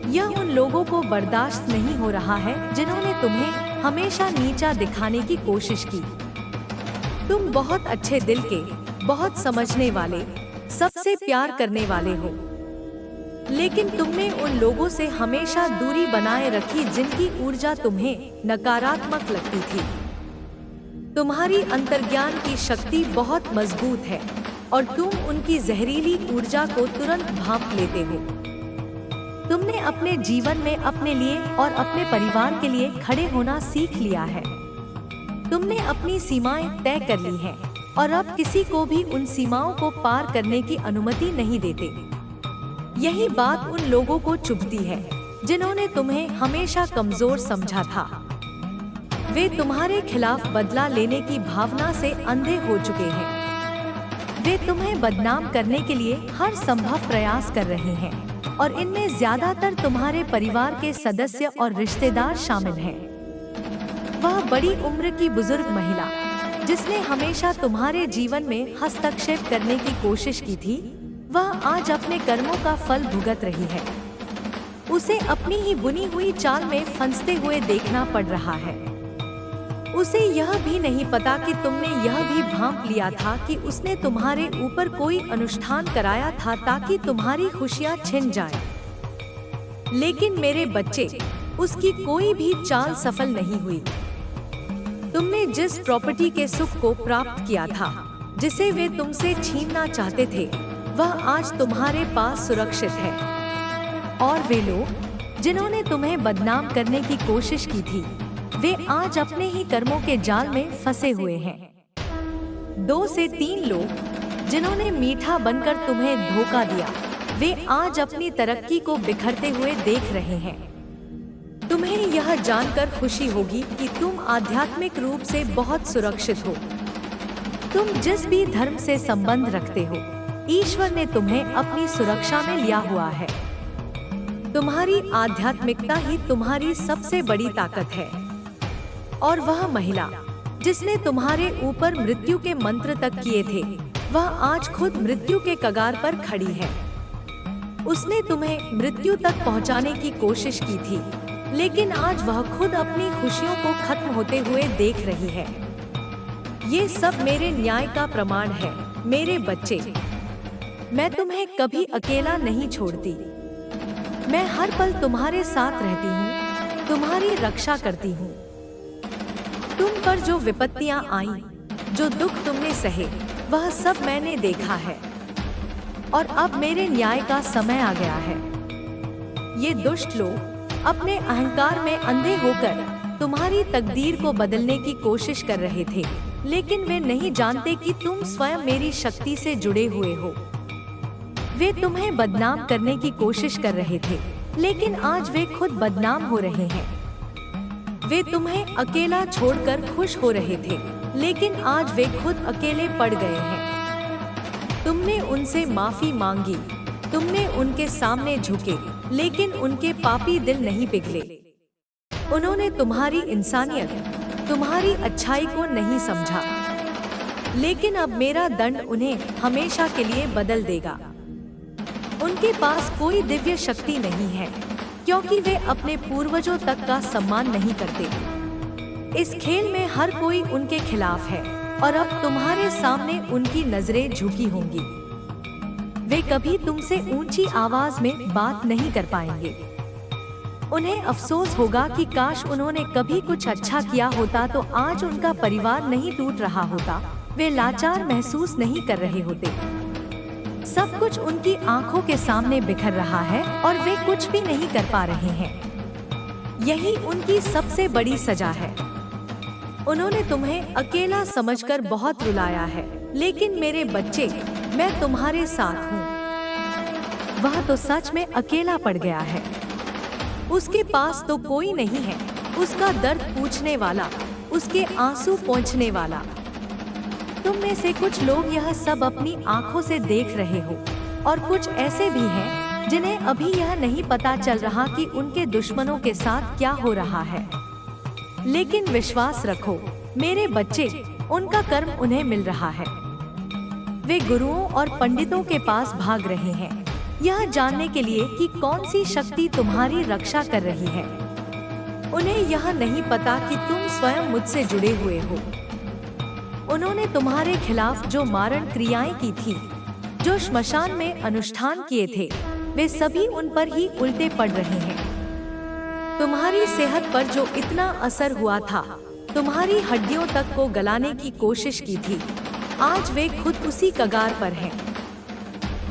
यह उन लोगों को बर्दाश्त नहीं हो रहा है जिन्होंने तुम्हें हमेशा नीचा दिखाने की कोशिश की। तुम बहुत अच्छे दिल के, बहुत समझने वाले, सबसे प्यार करने वाले हो, लेकिन तुमने उन लोगों से हमेशा दूरी बनाए रखी जिनकी ऊर्जा तुम्हें नकारात्मक लगती थी। तुम्हारी अंतर्ज्ञान की शक्ति बहुत मजबूत है और तुम उनकी जहरीली ऊर्जा को तुरंत भांप लेते हो। तुमने अपने जीवन में अपने लिए और अपने परिवार के लिए खड़े होना सीख लिया है। तुमने अपनी सीमाएं तय कर ली हैं और अब किसी को भी उन सीमाओं को पार करने की अनुमति नहीं देते। यही बात उन लोगों को चुभती है जिन्होंने तुम्हें हमेशा कमजोर समझा था। वे तुम्हारे खिलाफ बदला लेने की भावना से अंधे हो चुके हैं। वे तुम्हें बदनाम करने के लिए हर संभव प्रयास कर रहे हैं और इनमें ज्यादातर तुम्हारे परिवार के सदस्य और रिश्तेदार शामिल हैं। वह बड़ी उम्र की बुजुर्ग महिला जिसने हमेशा तुम्हारे जीवन में हस्तक्षेप करने की कोशिश की थी, वह आज अपने कर्मों का फल भुगत रही है। उसे अपनी ही बुनी हुई चाल में फंसते हुए देखना पड़ रहा है। उसे यह भी नहीं पता कि तुमने यह भी भांप लिया था कि उसने तुम्हारे ऊपर कोई अनुष्ठान कराया था ताकि तुम्हारी खुशियां छिन जाएं। लेकिन मेरे बच्चे, उसकी कोई भी चाल सफल नहीं हुई। तुमने जिस प्रॉपर्टी के सुख को प्राप्त किया था, जिसे वे तुमसे छीनना चाहते थे, वह आज तुम्हारे पास सुरक्षित है। और वे लोग जिन्होंने तुम्हें बदनाम करने की कोशिश की थी, वे आज अपने ही कर्मों के जाल में फंसे हुए हैं। 2 से 3 लोग जिन्होंने मीठा बनकर तुम्हें धोखा दिया, वे आज अपनी तरक्की को बिखरते हुए देख रहे हैं। तुम्हें यह जानकर खुशी होगी कि तुम आध्यात्मिक रूप से बहुत सुरक्षित हो। तुम जिस भी धर्म से संबंध रखते हो, ईश्वर ने तुम्हें अपनी सुरक्षा में लिया हुआ है। तुम्हारी आध्यात्मिकता ही तुम्हारी सबसे बड़ी ताकत है। और वह महिला जिसने तुम्हारे ऊपर मृत्यु के मंत्र तक किए थे, वह आज खुद मृत्यु के कगार पर खड़ी है। उसने तुम्हें मृत्यु तक पहुंचाने की कोशिश की थी, लेकिन आज वह खुद अपनी खुशियों को खत्म होते हुए देख रही है। ये सब मेरे न्याय का प्रमाण है मेरे बच्चे। मैं तुम्हें कभी अकेला नहीं छोड़ती। मैं हर पल तुम्हारे साथ रहती हूँ, तुम्हारी रक्षा करती हूँ। तुम पर जो विपत्तियां आईं, जो दुख तुमने सहे, वह सब मैंने देखा है। और अब मेरे न्याय का समय आ गया है। ये दुष्ट लोग अपने अहंकार में अंधे होकर तुम्हारी तकदीर को बदलने की कोशिश कर रहे थे, लेकिन वे नहीं जानते कि तुम स्वयं मेरी शक्ति से जुड़े हुए हो। वे तुम्हें बदनाम करने की कोशिश कर रहे थे, लेकिन आज वे खुद बदनाम हो रहे हैं। वे तुम्हें अकेला छोड़कर खुश हो रहे थे, लेकिन आज वे खुद अकेले पड़ गए हैं। तुमने उनसे माफी मांगी, तुमने उनके सामने झुके, लेकिन उनके पापी दिल नहीं पिघले। उन्होंने तुम्हारी इंसानियत, तुम्हारी अच्छाई को नहीं समझा, लेकिन अब मेरा दंड उन्हें हमेशा के लिए बदल देगा। उनके पास कोई दिव्य शक्ति नहीं है, क्योंकि वे अपने पूर्वजों तक का सम्मान नहीं करते। इस खेल में हर कोई उनके खिलाफ है, और अब तुम्हारे सामने उनकी नजरें झुकी होंगी। वे कभी तुमसे ऊंची आवाज में बात नहीं कर पाएंगे। उन्हें अफसोस होगा कि काश उन्होंने कभी कुछ अच्छा किया होता तो आज उनका परिवार नहीं टूट रहा होता, वे लाचार महसूस नहीं कर रहे होते। सब कुछ उनकी आंखों के सामने बिखर रहा है और वे कुछ भी नहीं कर पा रहे हैं। यही उनकी सबसे बड़ी सजा है। उन्होंने तुम्हें अकेला समझकर बहुत रुलाया है, लेकिन मेरे बच्चे, मैं तुम्हारे साथ हूँ। वह तो सच में अकेला पड़ गया है। उसके पास तो कोई नहीं है, उसका दर्द पूछने वाला, उसके आंसू पोंछने वाला। तुम में से कुछ लोग यह सब अपनी आंखों से देख रहे हो, और कुछ ऐसे भी हैं जिन्हें अभी यह नहीं पता चल रहा कि उनके दुश्मनों के साथ क्या हो रहा है। लेकिन विश्वास रखो मेरे बच्चे, उनका कर्म उन्हें मिल रहा है। वे गुरुओं और पंडितों के पास भाग रहे हैं, यह जानने के लिए कि कौन सी शक्ति तुम्हारी रक्षा कर रही है। उन्हें यह नहीं पता कि तुम स्वयं मुझसे जुड़े हुए हो। उन्होंने तुम्हारे खिलाफ जो मारण क्रियाएं की थी, जो श्मशान में अनुष्ठान किए थे, वे सभी उन पर ही उल्टे पड़ रहे हैं। तुम्हारी सेहत पर जो इतना असर हुआ था, तुम्हारी हड्डियों तक को गलाने की कोशिश की थी, आज वे खुद उसी कगार पर हैं।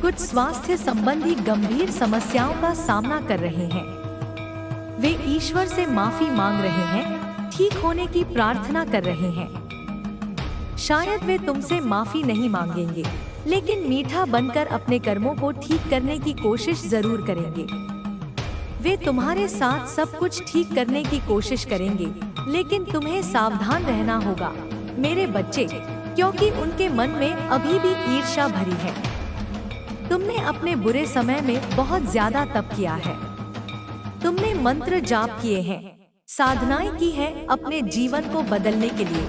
कुछ स्वास्थ्य संबंधी गंभीर समस्याओं का सामना कर रहे हैं। वे ईश्वर से माफी मांग रहे हैं, ठीक होने की प्रार्थना कर रहे हैं। शायद वे तुमसे माफी नहीं मांगेंगे, लेकिन मीठा बनकर अपने कर्मों को ठीक करने की कोशिश जरूर करेंगे। वे तुम्हारे साथ सब कुछ ठीक करने की कोशिश करेंगे, लेकिन तुम्हें सावधान रहना होगा मेरे बच्चे, क्योंकि उनके मन में अभी भी ईर्ष्या भरी है। तुमने अपने बुरे समय में बहुत ज्यादा तप किया है। तुमने मंत्र जाप किए हैं, साधनाएं की है अपने जीवन को बदलने के लिए।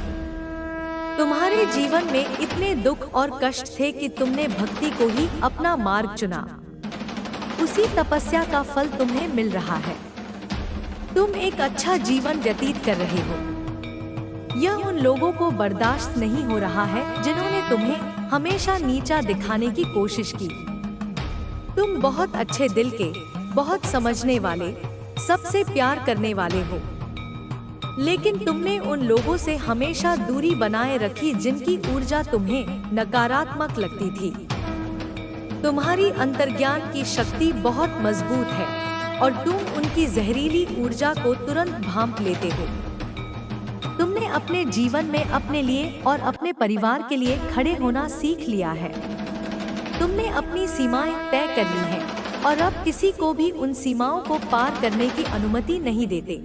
तुम्हारे जीवन में इतने दुख और कष्ट थे कि तुमने भक्ति को ही अपना मार्ग चुना। उसी तपस्या का फल तुम्हें मिल रहा है। तुम एक अच्छा जीवन व्यतीत कर रहे हो। यह उन लोगों को बर्दाश्त नहीं हो रहा है जिन्होंने तुम्हें हमेशा नीचा दिखाने की कोशिश की। तुम बहुत अच्छे दिल के, बहुत समझने वाले, सबसे प्यार करने वाले हो, लेकिन तुमने उन लोगों से हमेशा दूरी बनाए रखी जिनकी ऊर्जा तुम्हें नकारात्मक लगती थी। तुम्हारी अंतर्ज्ञान की शक्ति बहुत मजबूत है और तुम उनकी जहरीली ऊर्जा को तुरंत भांप लेते हो। तुमने अपने जीवन में अपने लिए और अपने परिवार के लिए खड़े होना सीख लिया है। तुमने अपनी सीमाएं तय कर ली हैं और अब किसी को भी उन सीमाओं को पार करने की अनुमति नहीं देते।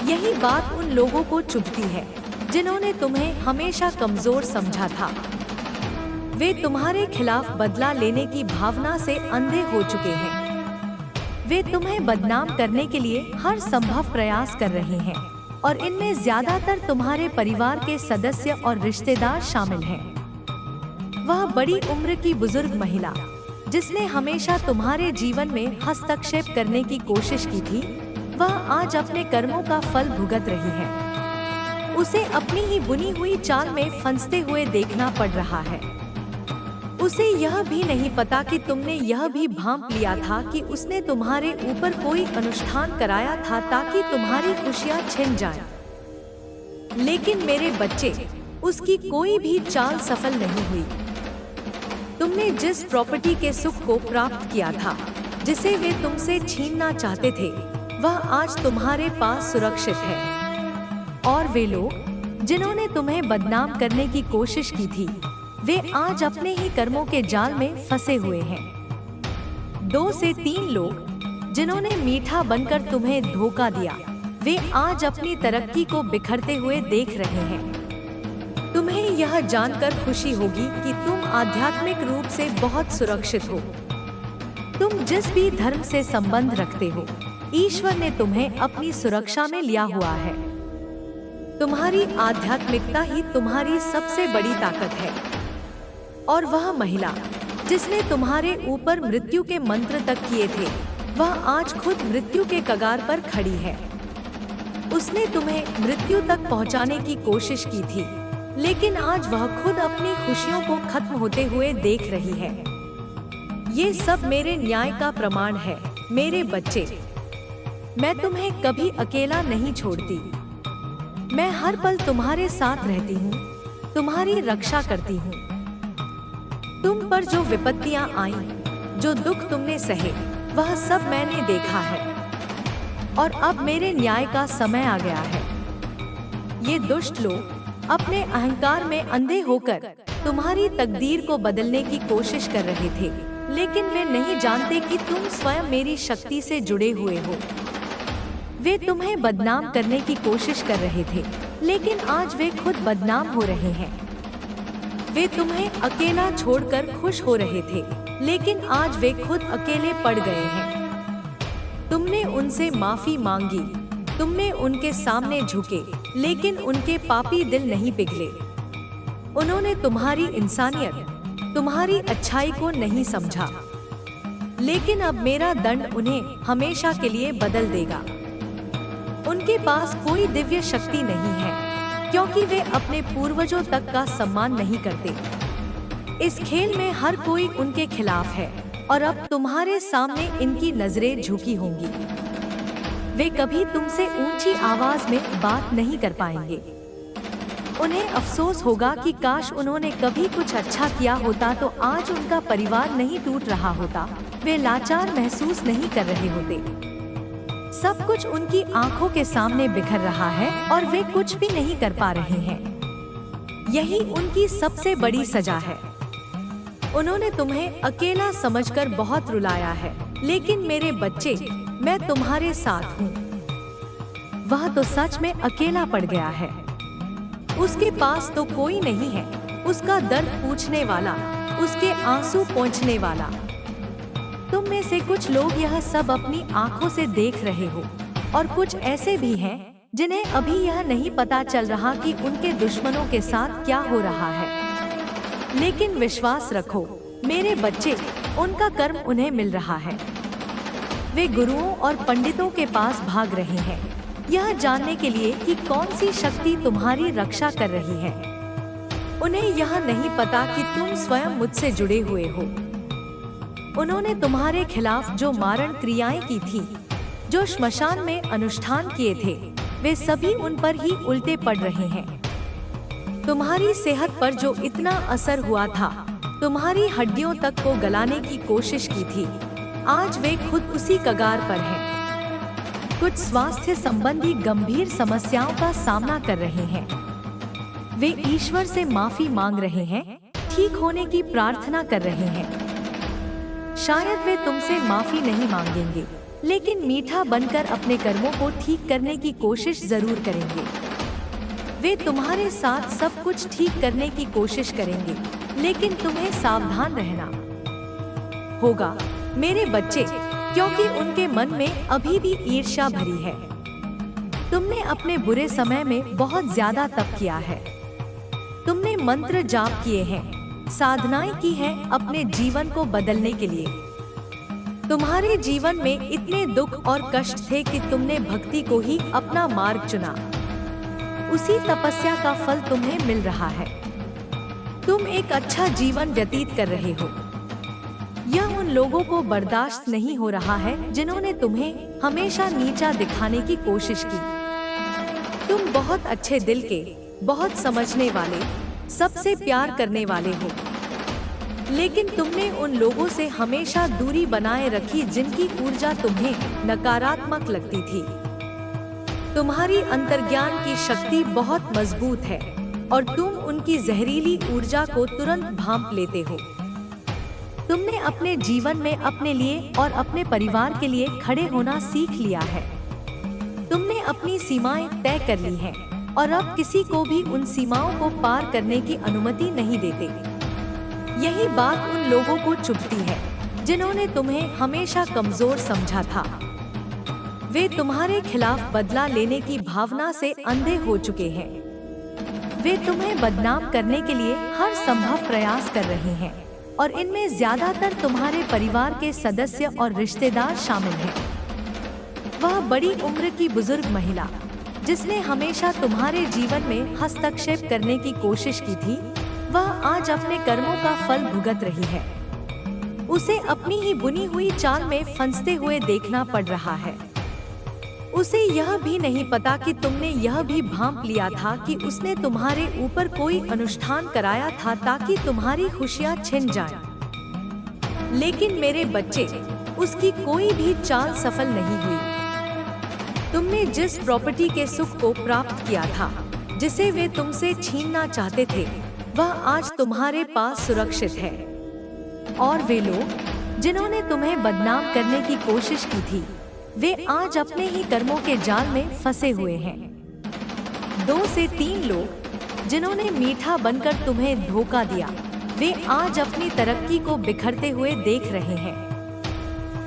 यही बात उन लोगों को चुभती है जिन्होंने तुम्हें हमेशा कमजोर समझा था। वे तुम्हारे खिलाफ बदला लेने की भावना से अंधे हो चुके हैं। वे तुम्हें बदनाम करने के लिए हर संभव प्रयास कर रहे हैं और इनमें ज्यादातर तुम्हारे परिवार के सदस्य और रिश्तेदार शामिल हैं। वह बड़ी उम्र की बुजुर्ग महिला जिसने हमेशा तुम्हारे जीवन में हस्तक्षेप करने की कोशिश की थी, वह आज अपने कर्मों का फल भुगत रही है। उसे अपनी ही बुनी हुई चाल में फंसते हुए देखना पड़ रहा है। उसे यह भी नहीं पता कि तुमने यह भी भांप लिया था कि उसने तुम्हारे ऊपर कोई अनुष्ठान कराया था ताकि तुम्हारी खुशियां छिन जाएं। लेकिन मेरे बच्चे, उसकी कोई भी चाल सफल नहीं हुई। तुमने जिस प्रॉपर्टी के सुख को प्राप्त किया था, जिसे वे तुमसे छीनना चाहते थे, वह आज तुम्हारे पास सुरक्षित है। और वे लोग जिन्होंने तुम्हें बदनाम करने की कोशिश की थी, वे आज अपने ही कर्मों के जाल में फंसे हुए हैं। 2 से 3 लोग जिन्होंने मीठा बनकर तुम्हें धोखा दिया, वे आज अपनी तरक्की को बिखरते हुए देख रहे हैं। तुम्हें यह जानकर खुशी होगी कि तुम आध्यात्मिक रूप से बहुत सुरक्षित हो। तुम जिस भी धर्म से संबंध रखते हो, ईश्वर ने तुम्हें अपनी सुरक्षा में लिया हुआ है। तुम्हारी आध्यात्मिकता ही तुम्हारी सबसे बड़ी ताकत है। और वह महिला जिसने तुम्हारे ऊपर मृत्यु के मंत्र तक किए थे, वह आज खुद मृत्यु के कगार पर खड़ी है। उसने तुम्हें मृत्यु तक पहुंचाने की कोशिश की थी, लेकिन आज वह खुद अपनी खुशियों को खत्म होते हुए देख रही है। ये सब मेरे न्याय का प्रमाण है, मेरे बच्चे। मैं तुम्हें कभी अकेला नहीं छोड़ती। मैं हर पल तुम्हारे साथ रहती हूँ, तुम्हारी रक्षा करती हूँ। तुम पर जो विपत्तियां आईं, जो दुख तुमने सहे, वह सब मैंने देखा है। और अब मेरे न्याय का समय आ गया है। ये दुष्ट लोग अपने अहंकार में अंधे होकर तुम्हारी तकदीर को बदलने की कोशिश कर रहे थे, लेकिन वे नहीं जानते कि तुम स्वयं मेरी शक्ति से जुड़े हुए हो। वे तुम्हें बदनाम करने की कोशिश कर रहे थे, लेकिन आज वे खुद बदनाम हो रहे हैं। वे तुम्हें अकेला छोड़कर खुश हो रहे थे, लेकिन आज वे खुद अकेले पड़ गए हैं। तुमने उनसे माफी मांगी, तुमने उनके सामने झुके, लेकिन उनके पापी दिल नहीं पिघले। उन्होंने तुम्हारी इंसानियत, तुम्हारी अच्छाई को नहीं समझा, लेकिन अब मेरा दंड उन्हें हमेशा के लिए बदल देगा। उनके पास कोई दिव्य शक्ति नहीं है, क्योंकि वे अपने पूर्वजों तक का सम्मान नहीं करते। इस खेल में हर कोई उनके खिलाफ है, और अब तुम्हारे सामने इनकी नजरें झुकी होंगी। वे कभी तुमसे ऊंची आवाज में बात नहीं कर पाएंगे। उन्हें अफसोस होगा कि काश उन्होंने कभी कुछ अच्छा किया होता तो आज उनका परिवार नहीं टूट रहा होता, वे लाचार महसूस नहीं कर रहे होते। सब कुछ उनकी आंखों के सामने बिखर रहा है और वे कुछ भी नहीं कर पा रहे हैं। यही उनकी सबसे बड़ी सजा है। उन्होंने तुम्हें अकेला समझकर बहुत रुलाया है, लेकिन मेरे बच्चे, मैं तुम्हारे साथ हूँ। वह तो सच में अकेला पड़ गया है। उसके पास तो कोई नहीं है, उसका दर्द पूछने वाला, उसके आंसू पोंछने वाला। तुम में से कुछ लोग यह सब अपनी आंखों से देख रहे हो, और कुछ ऐसे भी हैं जिन्हें अभी यह नहीं पता चल रहा कि उनके दुश्मनों के साथ क्या हो रहा है। लेकिन विश्वास रखो मेरे बच्चे, उनका कर्म उन्हें मिल रहा है। वे गुरुओं और पंडितों के पास भाग रहे हैं, यह जानने के लिए कि कौन सी शक्ति तुम्हारी रक्षा कर रही है। उन्हें यह नहीं पता कि तुम स्वयं मुझसे जुड़े हुए हो। उन्होंने तुम्हारे खिलाफ जो मारण क्रियाएं की थी, जो श्मशान में अनुष्ठान किए थे, वे सभी उन पर ही उल्टे पड़ रहे हैं। तुम्हारी सेहत पर जो इतना असर हुआ था, तुम्हारी हड्डियों तक को गलाने की कोशिश की थी, आज वे खुद उसी कगार पर हैं। कुछ स्वास्थ्य संबंधी गंभीर समस्याओं का सामना कर रहे हैं। वे ईश्वर से माफी मांग रहे हैं, ठीक होने की प्रार्थना कर रहे हैं। शायद वे तुमसे माफी नहीं मांगेंगे, लेकिन मीठा बनकर अपने कर्मों को ठीक करने की कोशिश जरूर करेंगे। वे तुम्हारे साथ सब कुछ ठीक करने की कोशिश करेंगे, लेकिन तुम्हें सावधान रहना होगा मेरे बच्चे, क्योंकि उनके मन में अभी भी ईर्ष्या भरी है। तुमने अपने बुरे समय में बहुत ज्यादा तप किया है। तुमने मंत्र जाप किए हैं, साधनाएं की हैं अपने जीवन को बदलने के लिए। तुम्हारे जीवन में इतने दुख और कष्ट थे कि तुमने भक्ति को ही अपना मार्ग चुना। उसी तपस्या का फल तुम्हें मिल रहा है। तुम एक अच्छा जीवन व्यतीत कर रहे हो। यह उन लोगों को बर्दाश्त नहीं हो रहा है जिन्होंने तुम्हें हमेशा नीचा दिखाने की कोशिश की। तुम बहुत अच्छे दिल के, बहुत समझने वाले, सबसे प्यार करने वाले हो, लेकिन तुमने उन लोगों से हमेशा दूरी बनाए रखी जिनकी ऊर्जा तुम्हें नकारात्मक लगती थी। तुम्हारी अंतर्ज्ञान की शक्ति बहुत मजबूत है और तुम उनकी जहरीली ऊर्जा को तुरंत भांप लेते हो। तुमने अपने जीवन में अपने लिए और अपने परिवार के लिए खड़े होना सीख लिया है। तुमने अपनी सीमाएं तय कर ली हैं और अब किसी को भी उन सीमाओं को पार करने की अनुमति नहीं देते। यही बात उन लोगों को चुभती है जिन्होंने तुम्हें हमेशा कमजोर समझा था। वे तुम्हारे खिलाफ बदला लेने की भावना से अंधे हो चुके हैं। वे तुम्हें बदनाम करने के लिए हर संभव प्रयास कर रहे हैं और इनमें ज्यादातर तुम्हारे परिवार के सदस्य और रिश्तेदार शामिल हैं। वह बड़ी उम्र की बुजुर्ग महिला जिसने हमेशा तुम्हारे जीवन में हस्तक्षेप करने की कोशिश की थी, वह आज अपने कर्मों का फल भुगत रही है। उसे अपनी ही बुनी हुई चाल में फंसते हुए देखना पड़ रहा है। उसे यह भी नहीं पता कि तुमने यह भी भांप लिया था कि उसने तुम्हारे ऊपर कोई अनुष्ठान कराया था ताकि तुम्हारी खुशियां छिन जाएं। लेकिन मेरे बच्चे, उसकी कोई भी चाल सफल नहीं हुई। तुमने जिस प्रॉपर्टी के सुख को प्राप्त किया था, जिसे वे तुमसे छीनना चाहते थे, वह आज तुम्हारे पास सुरक्षित है। और वे लोग जिन्होंने तुम्हें बदनाम करने की कोशिश की थी, वे आज अपने ही कर्मों के जाल में फंसे हुए हैं। 2 से 3 लोग जिन्होंने मीठा बनकर तुम्हें धोखा दिया, वे आज अपनी तरक्की को बिखरते हुए देख रहे हैं।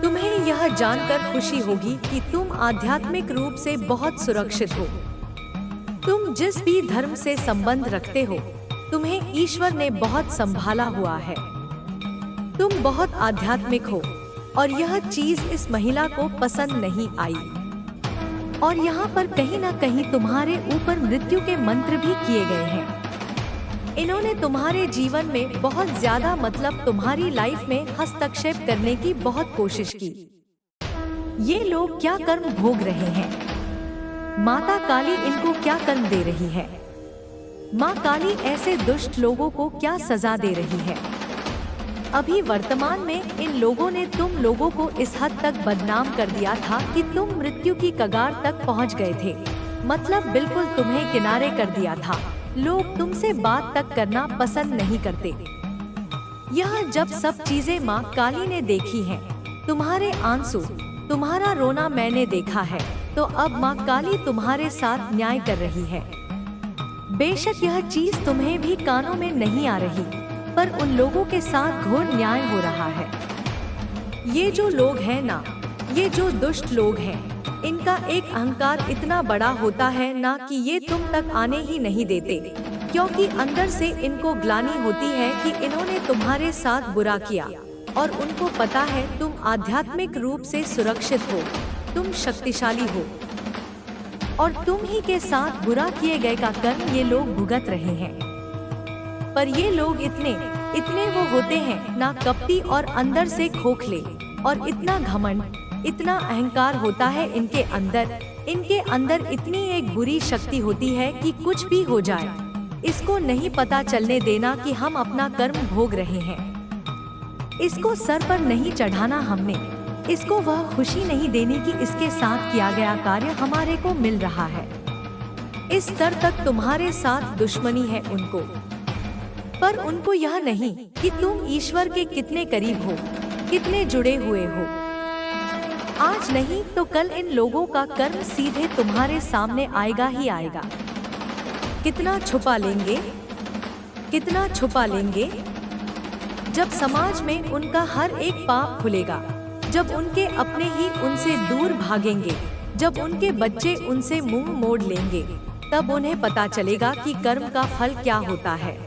तुम्हें यह जानकर खुशी होगी कि तुम आध्यात्मिक रूप से बहुत सुरक्षित हो। तुम जिस भी धर्म से संबंध रखते हो, तुम्हें ईश्वर ने बहुत संभाला हुआ है। तुम बहुत आध्यात्मिक हो और यह चीज इस महिला को पसंद नहीं आई। और यहाँ पर कहीं न कहीं तुम्हारे ऊपर मृत्यु के मंत्र भी किए गए हैं। इन्होंने तुम्हारे जीवन में बहुत ज्यादा मतलब तुम्हारी लाइफ में हस्तक्षेप करने की बहुत कोशिश की। ये लोग क्या कर्म भोग रहे हैं? माता काली इनको क्या कर्म दे रही है? माँ काली ऐसे दुष्ट लोगों को क्या सजा दे रही है? अभी वर्तमान में इन लोगों ने तुम लोगों को इस हद तक बदनाम कर दिया था कि तुम मृत्यु की कगार तक पहुंच गए थे। मतलब बिल्कुल तुम्हें किनारे कर दिया था। लोग तुमसे बात तक करना पसंद नहीं करते। यह जब सब चीजें माँ काली ने देखी हैं, तुम्हारे आंसू, तुम्हारा रोना मैंने देखा है, तो अब माँ काली तुम्हारे साथ न्याय कर रही है। बेशक यह चीज तुम्हें भी कानों में नहीं आ रही, पर उन लोगों के साथ घोर न्याय हो रहा है। ये जो लोग हैं ना, ये जो दुष्ट लोग हैं, इनका एक अहंकार इतना बड़ा होता है ना कि ये तुम तक आने ही नहीं देते, क्योंकि अंदर से इनको ग्लानि होती है कि इन्होंने तुम्हारे साथ बुरा किया और उनको पता है तुम आध्यात्मिक रूप से सुरक्षित हो, तुम शक्तिशाली हो और तुम ही के साथ बुरा किए गए का कर्म ये लोग भुगत रहे हैं। पर ये लोग इतने वो होते हैं ना कपटी और अंदर से खोखले, और इतना घमंड, इतना अहंकार होता है इनके अंदर इतनी एक बुरी शक्ति होती है कि कुछ भी हो जाए, इसको नहीं पता चलने देना कि हम अपना कर्म भोग रहे हैं। इसको सर पर नहीं चढ़ाना हमने, इसको वह खुशी नहीं देनी कि इसके साथ किया गया कार्य हमारे को मिल रहा है। इस स्तर तक तुम्हारे साथ दुश्मनी है उनको। पर उनको यह नहीं कि तुम ईश्वर के कितने करीब हो, कितने जुड़े हुए हो। आज नहीं तो कल इन लोगों का कर्म सीधे तुम्हारे सामने आएगा ही आएगा। कितना छुपा लेंगे, कितना छुपा लेंगे? जब समाज में उनका हर एक पाप खुलेगा, जब उनके अपने ही उनसे दूर भागेंगे, जब उनके बच्चे उनसे मुंह मोड़ लेंगे, तब उन्हें पता चलेगा कि कर्म का फल क्या होता है।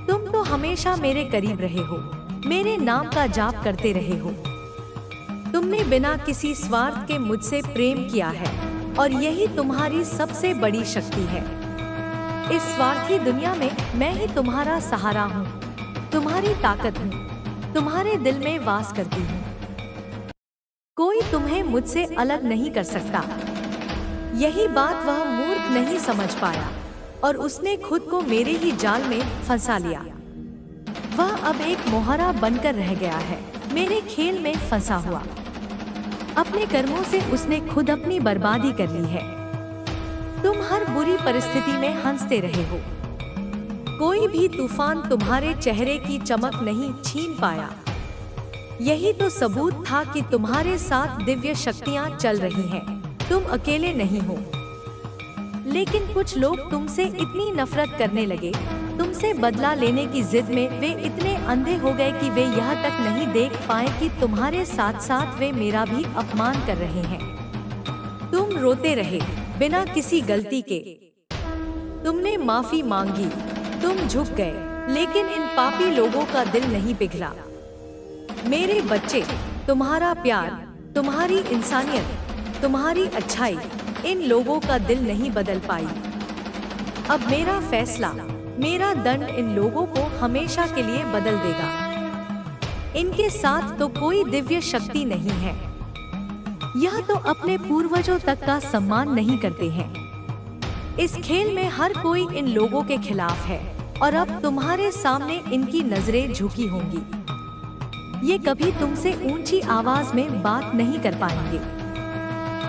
तुम तो हमेशा मेरे करीब रहे हो, मेरे नाम का जाप करते रहे हो। तुमने बिना किसी स्वार्थ के मुझसे प्रेम किया है और यही तुम्हारी सबसे बड़ी शक्ति है। इस स्वार्थी दुनिया में मैं ही तुम्हारा सहारा हूँ, तुम्हारी ताकत हूँ, तुम्हारे दिल में वास करती हूँ। कोई तुम्हें मुझसे अलग नहीं कर सकता। यही बात वह मूर्ख नहीं समझ पाया और उसने खुद को मेरे ही जाल में फंसा लिया। वह अब एक मोहरा बनकर रह गया है, मेरे खेल में फंसा हुआ। अपने कर्मों से उसने खुद अपनी बर्बादी कर ली है। तुम हर बुरी परिस्थिति में हंसते रहे हो। कोई भी तूफान तुम्हारे चेहरे की चमक नहीं छीन पाया। यही तो सबूत था कि तुम्हारे साथ दिव्य शक्तियाँ चल रही हैं। तुम अकेले नहीं हो। लेकिन कुछ लोग तुमसे इतनी नफरत करने लगे, तुमसे बदला लेने की जिद में वे इतने अंधे हो गए कि वे यह तक नहीं देख पाए कि तुम्हारे साथ साथ वे मेरा भी अपमान कर रहे हैं। तुम रोते रहे बिना किसी गलती के। तुमने माफी मांगी, तुम झुक गए, लेकिन इन पापी लोगों का दिल नहीं पिघला। मेरे बच्चे, तुम्हारा प्यार, तुम्हारी इंसानियत, तुम्हारी अच्छाई इन लोगों का दिल नहीं बदल पाई। अब मेरा फैसला, मेरा दंड इन लोगों को हमेशा के लिए बदल देगा। इनके साथ तो कोई दिव्य शक्ति नहीं है। यह तो अपने पूर्वजों तक का सम्मान नहीं करते हैं। इस खेल में हर कोई इन लोगों के खिलाफ है और अब तुम्हारे सामने इनकी नजरें झुकी होंगी। ये कभी तुमसे ऊंची आवाज में बात नहीं कर पाएंगे।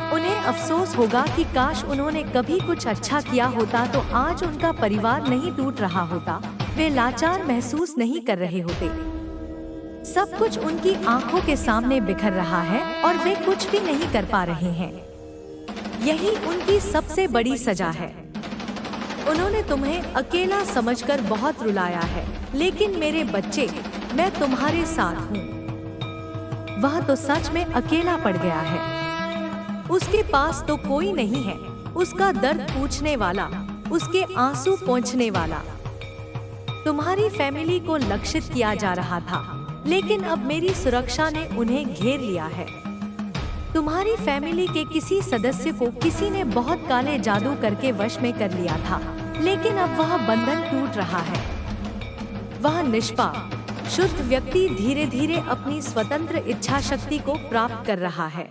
उन्हें अफसोस होगा कि काश उन्होंने कभी कुछ अच्छा किया होता तो आज उनका परिवार नहीं टूट रहा होता, वे लाचार महसूस नहीं कर रहे होते। सब कुछ उनकी आंखों के सामने बिखर रहा है और वे कुछ भी नहीं कर पा रहे हैं। यही उनकी सबसे बड़ी सजा है। उन्होंने तुम्हें अकेला समझकर बहुत रुलाया है, लेकिन मेरे बच्चे, मैं तुम्हारे साथ हूँ। वह तो सच में अकेला पड़ गया है। उसके पास तो कोई नहीं है, उसका दर्द पूछने वाला, उसके आंसू पोंछने वाला। तुम्हारी फैमिली को लक्षित किया जा रहा था, लेकिन अब मेरी सुरक्षा ने उन्हें घेर लिया है। तुम्हारी फैमिली के किसी सदस्य को किसी ने बहुत काले जादू करके वश में कर लिया था, लेकिन अब वह बंधन टूट रहा है। वह निष्पाप, शुद्ध व्यक्ति धीरे धीरे अपनी स्वतंत्र इच्छा शक्ति को प्राप्त कर रहा है।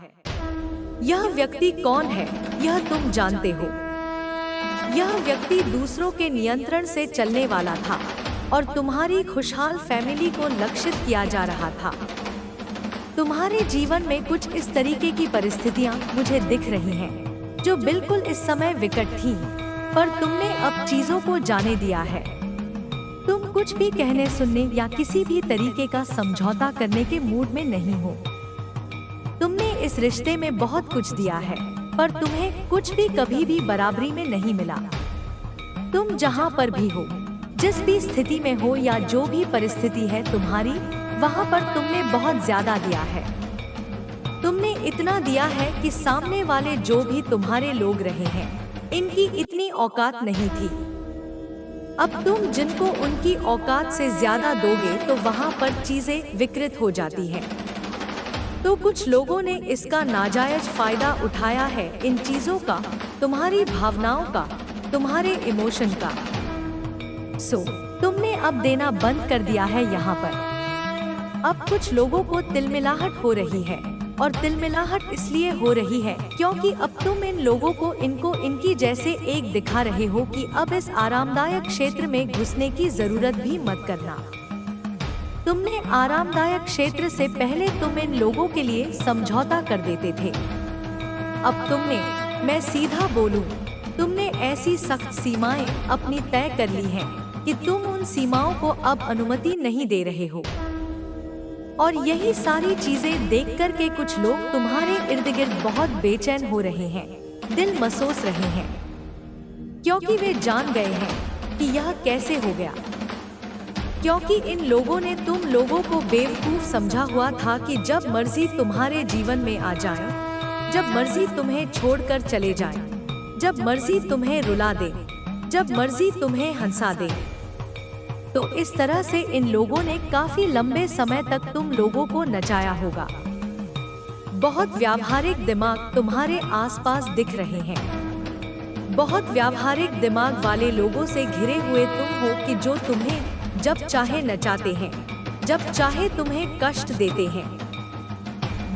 यह व्यक्ति कौन है, यह तुम जानते हो। यह व्यक्ति दूसरों के नियंत्रण से चलने वाला था और तुम्हारी खुशहाल फैमिली को लक्षित किया जा रहा था। तुम्हारे जीवन में कुछ इस तरीके की परिस्थितियां मुझे दिख रही हैं, जो बिल्कुल इस समय विकट थीं, पर तुमने अब चीजों को जाने दिया है। तुम कुछ भी कहने सुनने या किसी भी तरीके का समझौता करने के मूड में नहीं हो। तुमने इस रिश्ते में बहुत कुछ दिया है, पर तुम्हें कुछ भी कभी भी बराबरी में नहीं मिला। तुम जहाँ पर भी हो, जिस भी स्थिति में हो या जो भी परिस्थिति है तुम्हारी, वहाँ पर तुमने बहुत ज्यादा दिया है। तुमने इतना दिया है कि सामने वाले जो भी तुम्हारे लोग रहे हैं, इनकी इतनी औकात नहीं थी। अब तुम जिनको उनकी औकात से ज्यादा दोगे तो वहाँ पर चीजें विकृत हो जाती हैं। तो कुछ लोगों ने इसका नाजायज फायदा उठाया है, इन चीजों का, तुम्हारी भावनाओं का, तुम्हारे इमोशन का। तुमने अब देना बंद कर दिया है यहाँ पर। अब कुछ लोगों को तिलमिलाहट हो रही है, और तिलमिलाहट इसलिए हो रही है क्योंकि अब तुम इन लोगों को इनको इनकी जैसे एक दिखा रहे हो कि अब इस आरामदायक क्षेत्र में घुसने की जरूरत भी मत करना। तुमने आरामदायक क्षेत्र से पहले तुम इन लोगों के लिए समझौता कर देते थे। अब तुमने, मैं सीधा बोलूं, तुमने ऐसी सख्त सीमाएं अपनी तय कर ली हैं कि तुम उन सीमाओं को अब अनुमति नहीं दे रहे हो। और यही सारी चीजें देखकर के कुछ लोग तुम्हारे इर्द गिर्द बहुत बेचैन हो रहे हैं, दिल मसोस रहे हैं, क्योंकि वे जान गए हैं कि यह कैसे हो गया। क्योंकि इन लोगों ने तुम लोगों को बेवकूफ समझा हुआ था कि जब मर्जी तुम्हारे जीवन में आ जाए, जब मर्जी तुम्हें छोड़कर चले जाएं, जब मर्जी तुम्हें रुला दे, जब मर्जी तुम्हें हंसा दे। तो इस तरह से इन लोगों ने काफी लंबे समय तक तुम लोगों को नचाया होगा। बहुत व्यावहारिक दिमाग तुम्हारे आसपास दिख रहे हैं। बहुत व्यावहारिक दिमाग वाले लोगों से घिरे हुए तुम हो कि जो तुम्हें जब चाहे नचाते हैं, जब चाहे तुम्हें कष्ट देते हैं।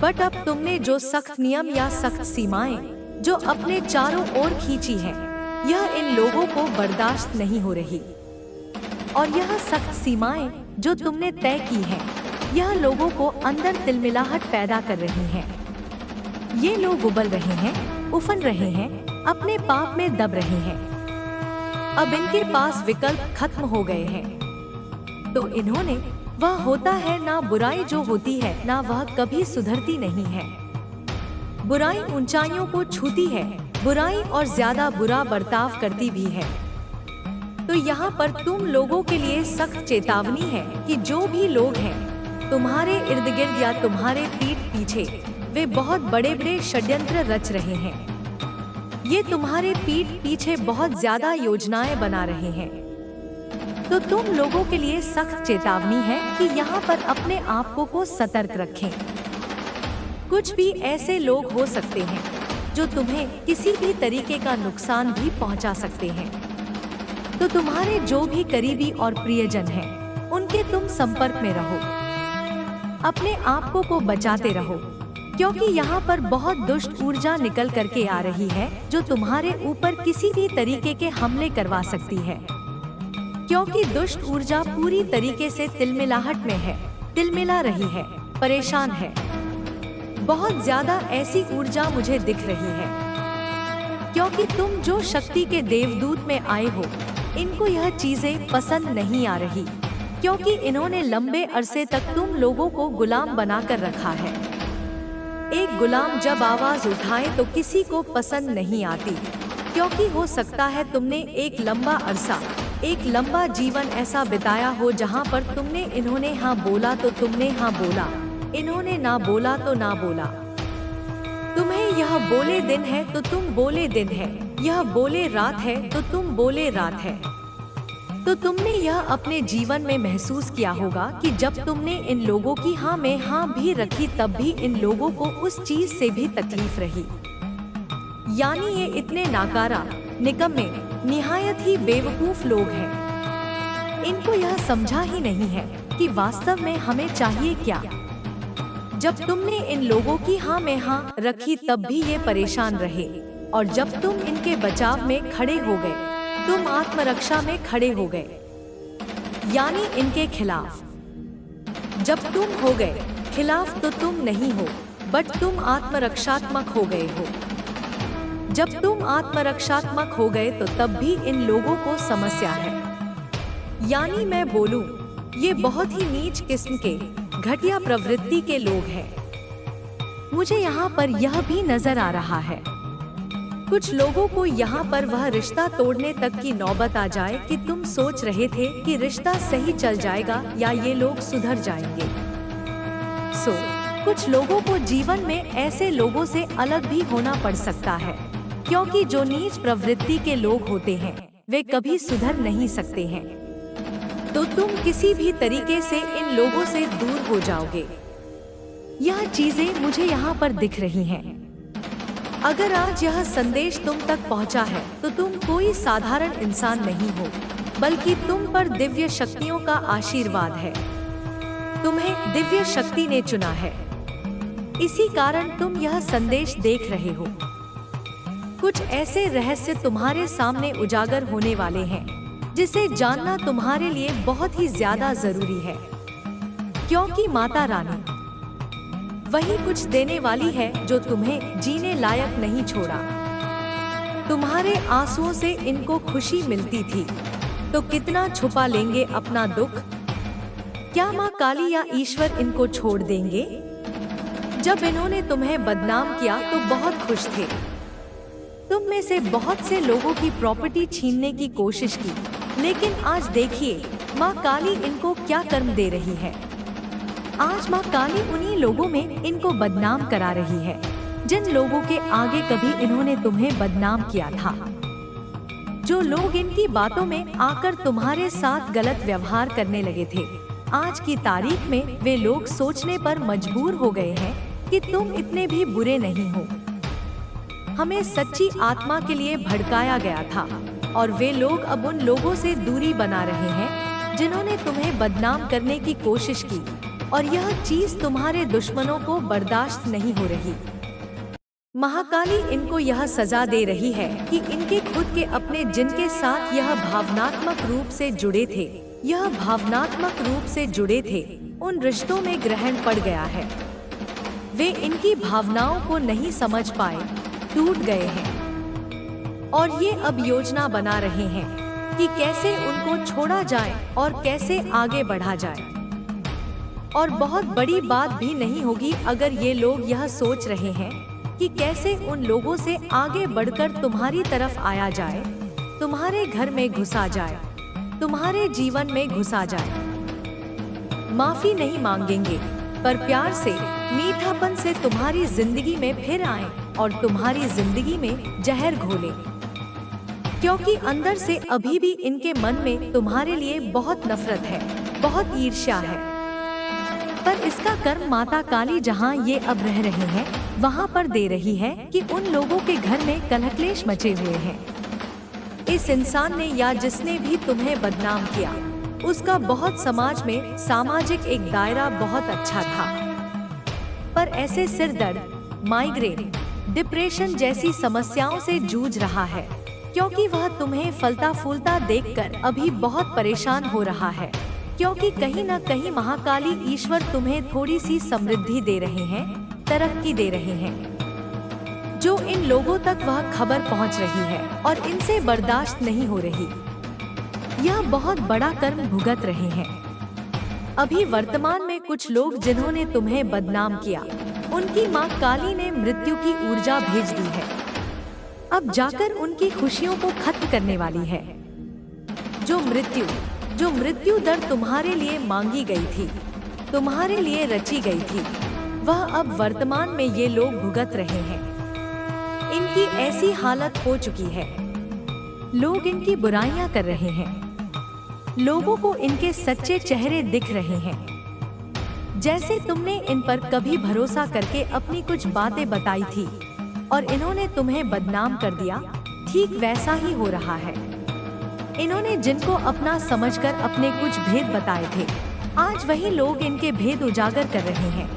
बट अब तुमने जो सख्त नियम या सख्त सीमाएं जो अपने चारों ओर खींची हैं, यह इन लोगों को बर्दाश्त नहीं हो रही। और यह सख्त सीमाएं जो तुमने तय की हैं, यह लोगों को अंदर तिलमिलाहट पैदा कर रही हैं। ये लोग उबल रहे हैं, उफन रहे हैं, अपने पाप में दब रहे हैं। अब इनके पास विकल्प खत्म हो गए हैं, तो इन्होंने वह होता है ना बुराई जो होती है ना वह कभी सुधरती नहीं है। बुराई ऊंचाइयों को छूती है, बुराई और ज्यादा बुरा बर्ताव करती भी है। तो यहाँ पर तुम लोगों के लिए सख्त चेतावनी है कि जो भी लोग हैं तुम्हारे इर्द गिर्द या तुम्हारे पीठ पीछे, वे बहुत बड़े बड़े षड्यंत्र रच रहे हैं। ये तुम्हारे पीठ पीछे बहुत ज्यादा योजनाएं बना रहे हैं। तो तुम लोगों के लिए सख्त चेतावनी है कि यहाँ पर अपने आप को सतर्क रखें। कुछ भी ऐसे लोग हो सकते हैं जो तुम्हें किसी भी तरीके का नुकसान भी पहुंचा सकते हैं। तो तुम्हारे जो भी करीबी और प्रियजन हैं, उनके तुम संपर्क में रहो। अपने आप को बचाते रहो, क्योंकि यहाँ पर बहुत दुष्ट ऊर्जा निकल करके आ रही है जो तुम्हारे ऊपर किसी भी तरीके के हमले करवा सकती है। क्योंकि दुष्ट ऊर्जा पूरी तरीके से तिलमिलाहट में है, तिलमिला रही है, परेशान है। बहुत ज्यादा ऐसी ऊर्जा मुझे दिख रही है, क्योंकि तुम जो शक्ति के देवदूत में आए हो, इनको यह चीजें पसंद नहीं आ रही, क्योंकि इन्होंने लंबे अरसे तक तुम लोगों को गुलाम बनाकर रखा है। एक गुलाम जब आवाज उठाए तो किसी को पसंद नहीं आती, क्योंकि हो सकता है तुमने एक लंबा अरसा, एक लंबा जीवन ऐसा बिताया हो जहां पर तुमने इन्होंने हाँ बोला तो तुमने हाँ बोला, इन्होंने ना बोला तो ना बोला। तुम्हें यह बोले दिन है तो तुम बोले दिन है, यह बोले रात है तो तुम बोले रात है। तो तुमने यह अपने जीवन में महसूस किया होगा कि जब तुमने इन लोगों की हाँ में हाँ भी रखी तब भी इन लोगों को उस चीज से भी तकलीफ रही। यानी ये इतने नाकारा, निकम्मे, निहायत ही बेवकूफ लोग हैं। इनको यह समझा ही नहीं है कि वास्तव में हमें चाहिए क्या। जब तुमने इन लोगों की हाँ में हाँ रखी तब भी ये परेशान रहे, और जब तुम इनके बचाव में खड़े हो गए, तुम आत्मरक्षा में खड़े हो गए, यानी इनके खिलाफ। जब तुम हो गए खिलाफ तो तुम नहीं हो, बट तुम आत्मरक्षात्मक हो गए हो। जब तुम आत्मरक्षात्मक हो गए तो तब भी इन लोगों को समस्या है। यानी मैं बोलूं, ये बहुत ही नीच किस्म के, घटिया प्रवृत्ति के लोग हैं। मुझे यहाँ पर यह भी नजर आ रहा है, कुछ लोगों को यहाँ पर वह रिश्ता तोड़ने तक की नौबत आ जाए कि तुम सोच रहे थे कि रिश्ता सही चल जाएगा या ये लोग सुधर जाएंगे। कुछ लोगों को जीवन में ऐसे लोगों से अलग भी होना पड़ सकता है, क्योंकि जो नीच प्रवृत्ति के लोग होते हैं वे कभी सुधर नहीं सकते हैं। तो तुम किसी भी तरीके से इन लोगों से दूर हो जाओगे। यह चीजें मुझे यहाँ पर दिख रही हैं। अगर आज यह संदेश तुम तक पहुँचा है तो तुम कोई साधारण इंसान नहीं हो, बल्कि तुम पर दिव्य शक्तियों का आशीर्वाद है। तुम्हें दिव्य शक्ति ने चुना है, इसी कारण तुम यह संदेश देख रहे हो। कुछ ऐसे रहस्य तुम्हारे सामने उजागर होने वाले हैं जिसे जानना तुम्हारे लिए बहुत ही ज्यादा जरूरी है, क्योंकि माता रानी वही कुछ देने वाली है जो तुम्हें जीने लायक नहीं छोड़ा। तुम्हारे आंसुओं से इनको खुशी मिलती थी, तो कितना छुपा लेंगे अपना दुख। क्या माँ काली या ईश्वर इनको छोड़ देंगे? जब इन्होंने तुम्हें बदनाम किया तो बहुत खुश थे। तुम में से बहुत से लोगों की प्रॉपर्टी छीनने की कोशिश की, लेकिन आज देखिए माँ काली इनको क्या कर्म दे रही है। आज माँ काली उन्हीं लोगों में इनको बदनाम करा रही है जिन लोगों के आगे कभी इन्होंने तुम्हें बदनाम किया था। जो लोग इनकी बातों में आकर तुम्हारे साथ गलत व्यवहार करने लगे थे, आज की तारीख में वे लोग सोचने पर मजबूर हो गए हैं कि तुम इतने भी बुरे नहीं हो। हमें सच्ची आत्मा के लिए भड़काया गया था, और वे लोग अब उन लोगों से दूरी बना रहे हैं जिन्होंने तुम्हें बदनाम करने की कोशिश की, और यह चीज तुम्हारे दुश्मनों को बर्दाश्त नहीं हो रही। महाकाली इनको यह सजा दे रही है कि इनके खुद के अपने जिनके साथ यह भावनात्मक रूप से जुड़े थे, उन रिश्तों में ग्रहण पड़ गया है। वे इनकी भावनाओं को नहीं समझ पाए, टूट गए हैं, और ये अब योजना बना रहे हैं कि कैसे उनको छोड़ा जाए और कैसे आगे बढ़ा जाए। और बहुत बड़ी बात भी नहीं होगी अगर ये लोग यह सोच रहे हैं कि कैसे उन लोगों से आगे बढ़कर तुम्हारी तरफ आया जाए, तुम्हारे घर में घुसा जाए, तुम्हारे जीवन में घुसा जाए। माफी नहीं मांगेंगे, पर प्यार से, मीठापन से तुम्हारी जिंदगी में फिर आए और तुम्हारी जिंदगी में जहर घोले, क्योंकि अंदर से अभी भी इनके मन में तुम्हारे लिए बहुत नफरत है, बहुत ईर्ष्या है। पर इसका कर्म माता काली जहाँ ये अब रह रहे हैं वहाँ पर दे रही है कि उन लोगों के घर में कलह-क्लेश मचे हुए हैं। इस इंसान ने या जिसने भी तुम्हें बदनाम किया, उसका बहुत समाज में सामाजिक एक दायरा बहुत अच्छा था, पर ऐसे सिर दर्द, माइग्रेन, डिप्रेशन जैसी समस्याओं से जूझ रहा है, क्योंकि वह तुम्हें फलता फूलता देखकर अभी बहुत परेशान हो रहा है, क्योंकि कहीं न कहीं महाकाली ईश्वर तुम्हें थोड़ी सी समृद्धि दे रहे हैं, तरक्की दे रहे हैं, जो इन लोगों तक वह खबर पहुंच रही है और इनसे बर्दाश्त नहीं हो रही। यह बहुत बड़ा कर्म भुगत रहे हैं। अभी वर्तमान में कुछ लोग जिन्होंने तुम्हें बदनाम किया, उनकी माँ काली ने मृत्यु की ऊर्जा भेज दी है, अब जाकर उनकी खुशियों को खत्म करने वाली है। जो मृत्यु दर तुम्हारे लिए मांगी गई थी, तुम्हारे लिए रची गई थी, वह अब वर्तमान में ये लोग भुगत रहे हैं। इनकी ऐसी हालत हो चुकी है, लोग इनकी बुराइयां कर रहे हैं, लोगों को इनके सच्चे चेहरे दिख रहे हैं। जैसे तुमने इन पर कभी भरोसा करके अपनी कुछ बातें बताई थी और इन्होंने तुम्हें बदनाम कर दिया, ठीक वैसा ही हो रहा है। इन्होंने जिनको अपना समझकर अपने कुछ भेद बताए थे, आज वही लोग इनके भेद उजागर कर रहे हैं।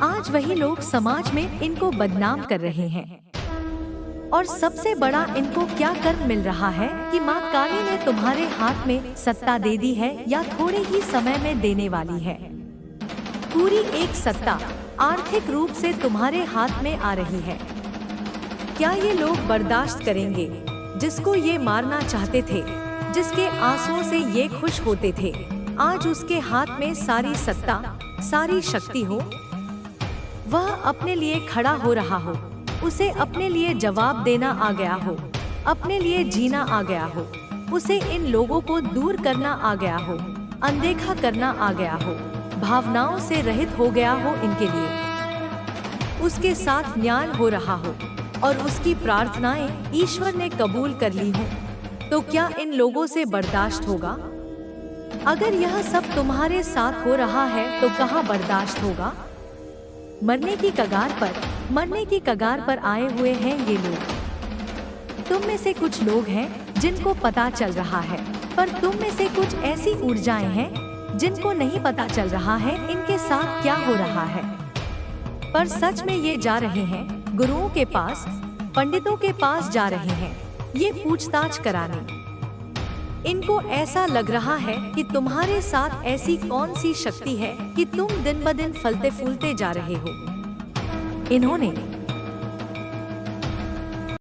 आज वही लोग समाज में इनको बदनाम कर रहे हैं। और सबसे बड़ा इनको क्या कर्म मिल रहा है कि माँ काली ने तुम्हारे हाथ में सत्ता दे दी है या थोड़े ही समय में देने वाली है। पूरी एक सत्ता आर्थिक रूप से तुम्हारे हाथ में आ रही है। क्या ये लोग बर्दाश्त करेंगे जिसको ये मारना चाहते थे, जिसके आंसुओं से ये खुश होते थे, आज उसके हाथ में सारी सत्ता, सारी शक्ति हो, वह अपने लिए खड़ा हो रहा हो, उसे अपने लिए जवाब देना आ गया हो, अपने लिए जीना आ गया हो, उसे इन लोगों को दूर करना आ गया हो, अनदेखा करना आ गया हो, भावनाओं से रहित हो गया हो इनके लिए, उसके साथ न्याय हो रहा हो और उसकी प्रार्थनाएं ईश्वर ने कबूल कर ली हो, तो क्या इन लोगों से बर्दाश्त होगा? अगर यह सब तुम्हारे साथ हो रहा है तो कहाँ बर्दाश्त होगा? मरने की कगार पर आए हुए हैं ये लोग। तुम में से कुछ लोग हैं जिनको पता चल रहा है, पर तुम में से कुछ ऐसी ऊर्जाएं हैं जिनको नहीं पता चल रहा है इनके साथ क्या हो रहा है। पर सच में ये जा रहे हैं गुरुओं के पास, पंडितों के पास जा रहे हैं ये पूछताछ कराने। इनको ऐसा लग रहा है कि तुम्हारे साथ ऐसी कौन सी शक्ति है कि तुम दिन ब दिन फलते फूलते जा रहे हो। इन्होंने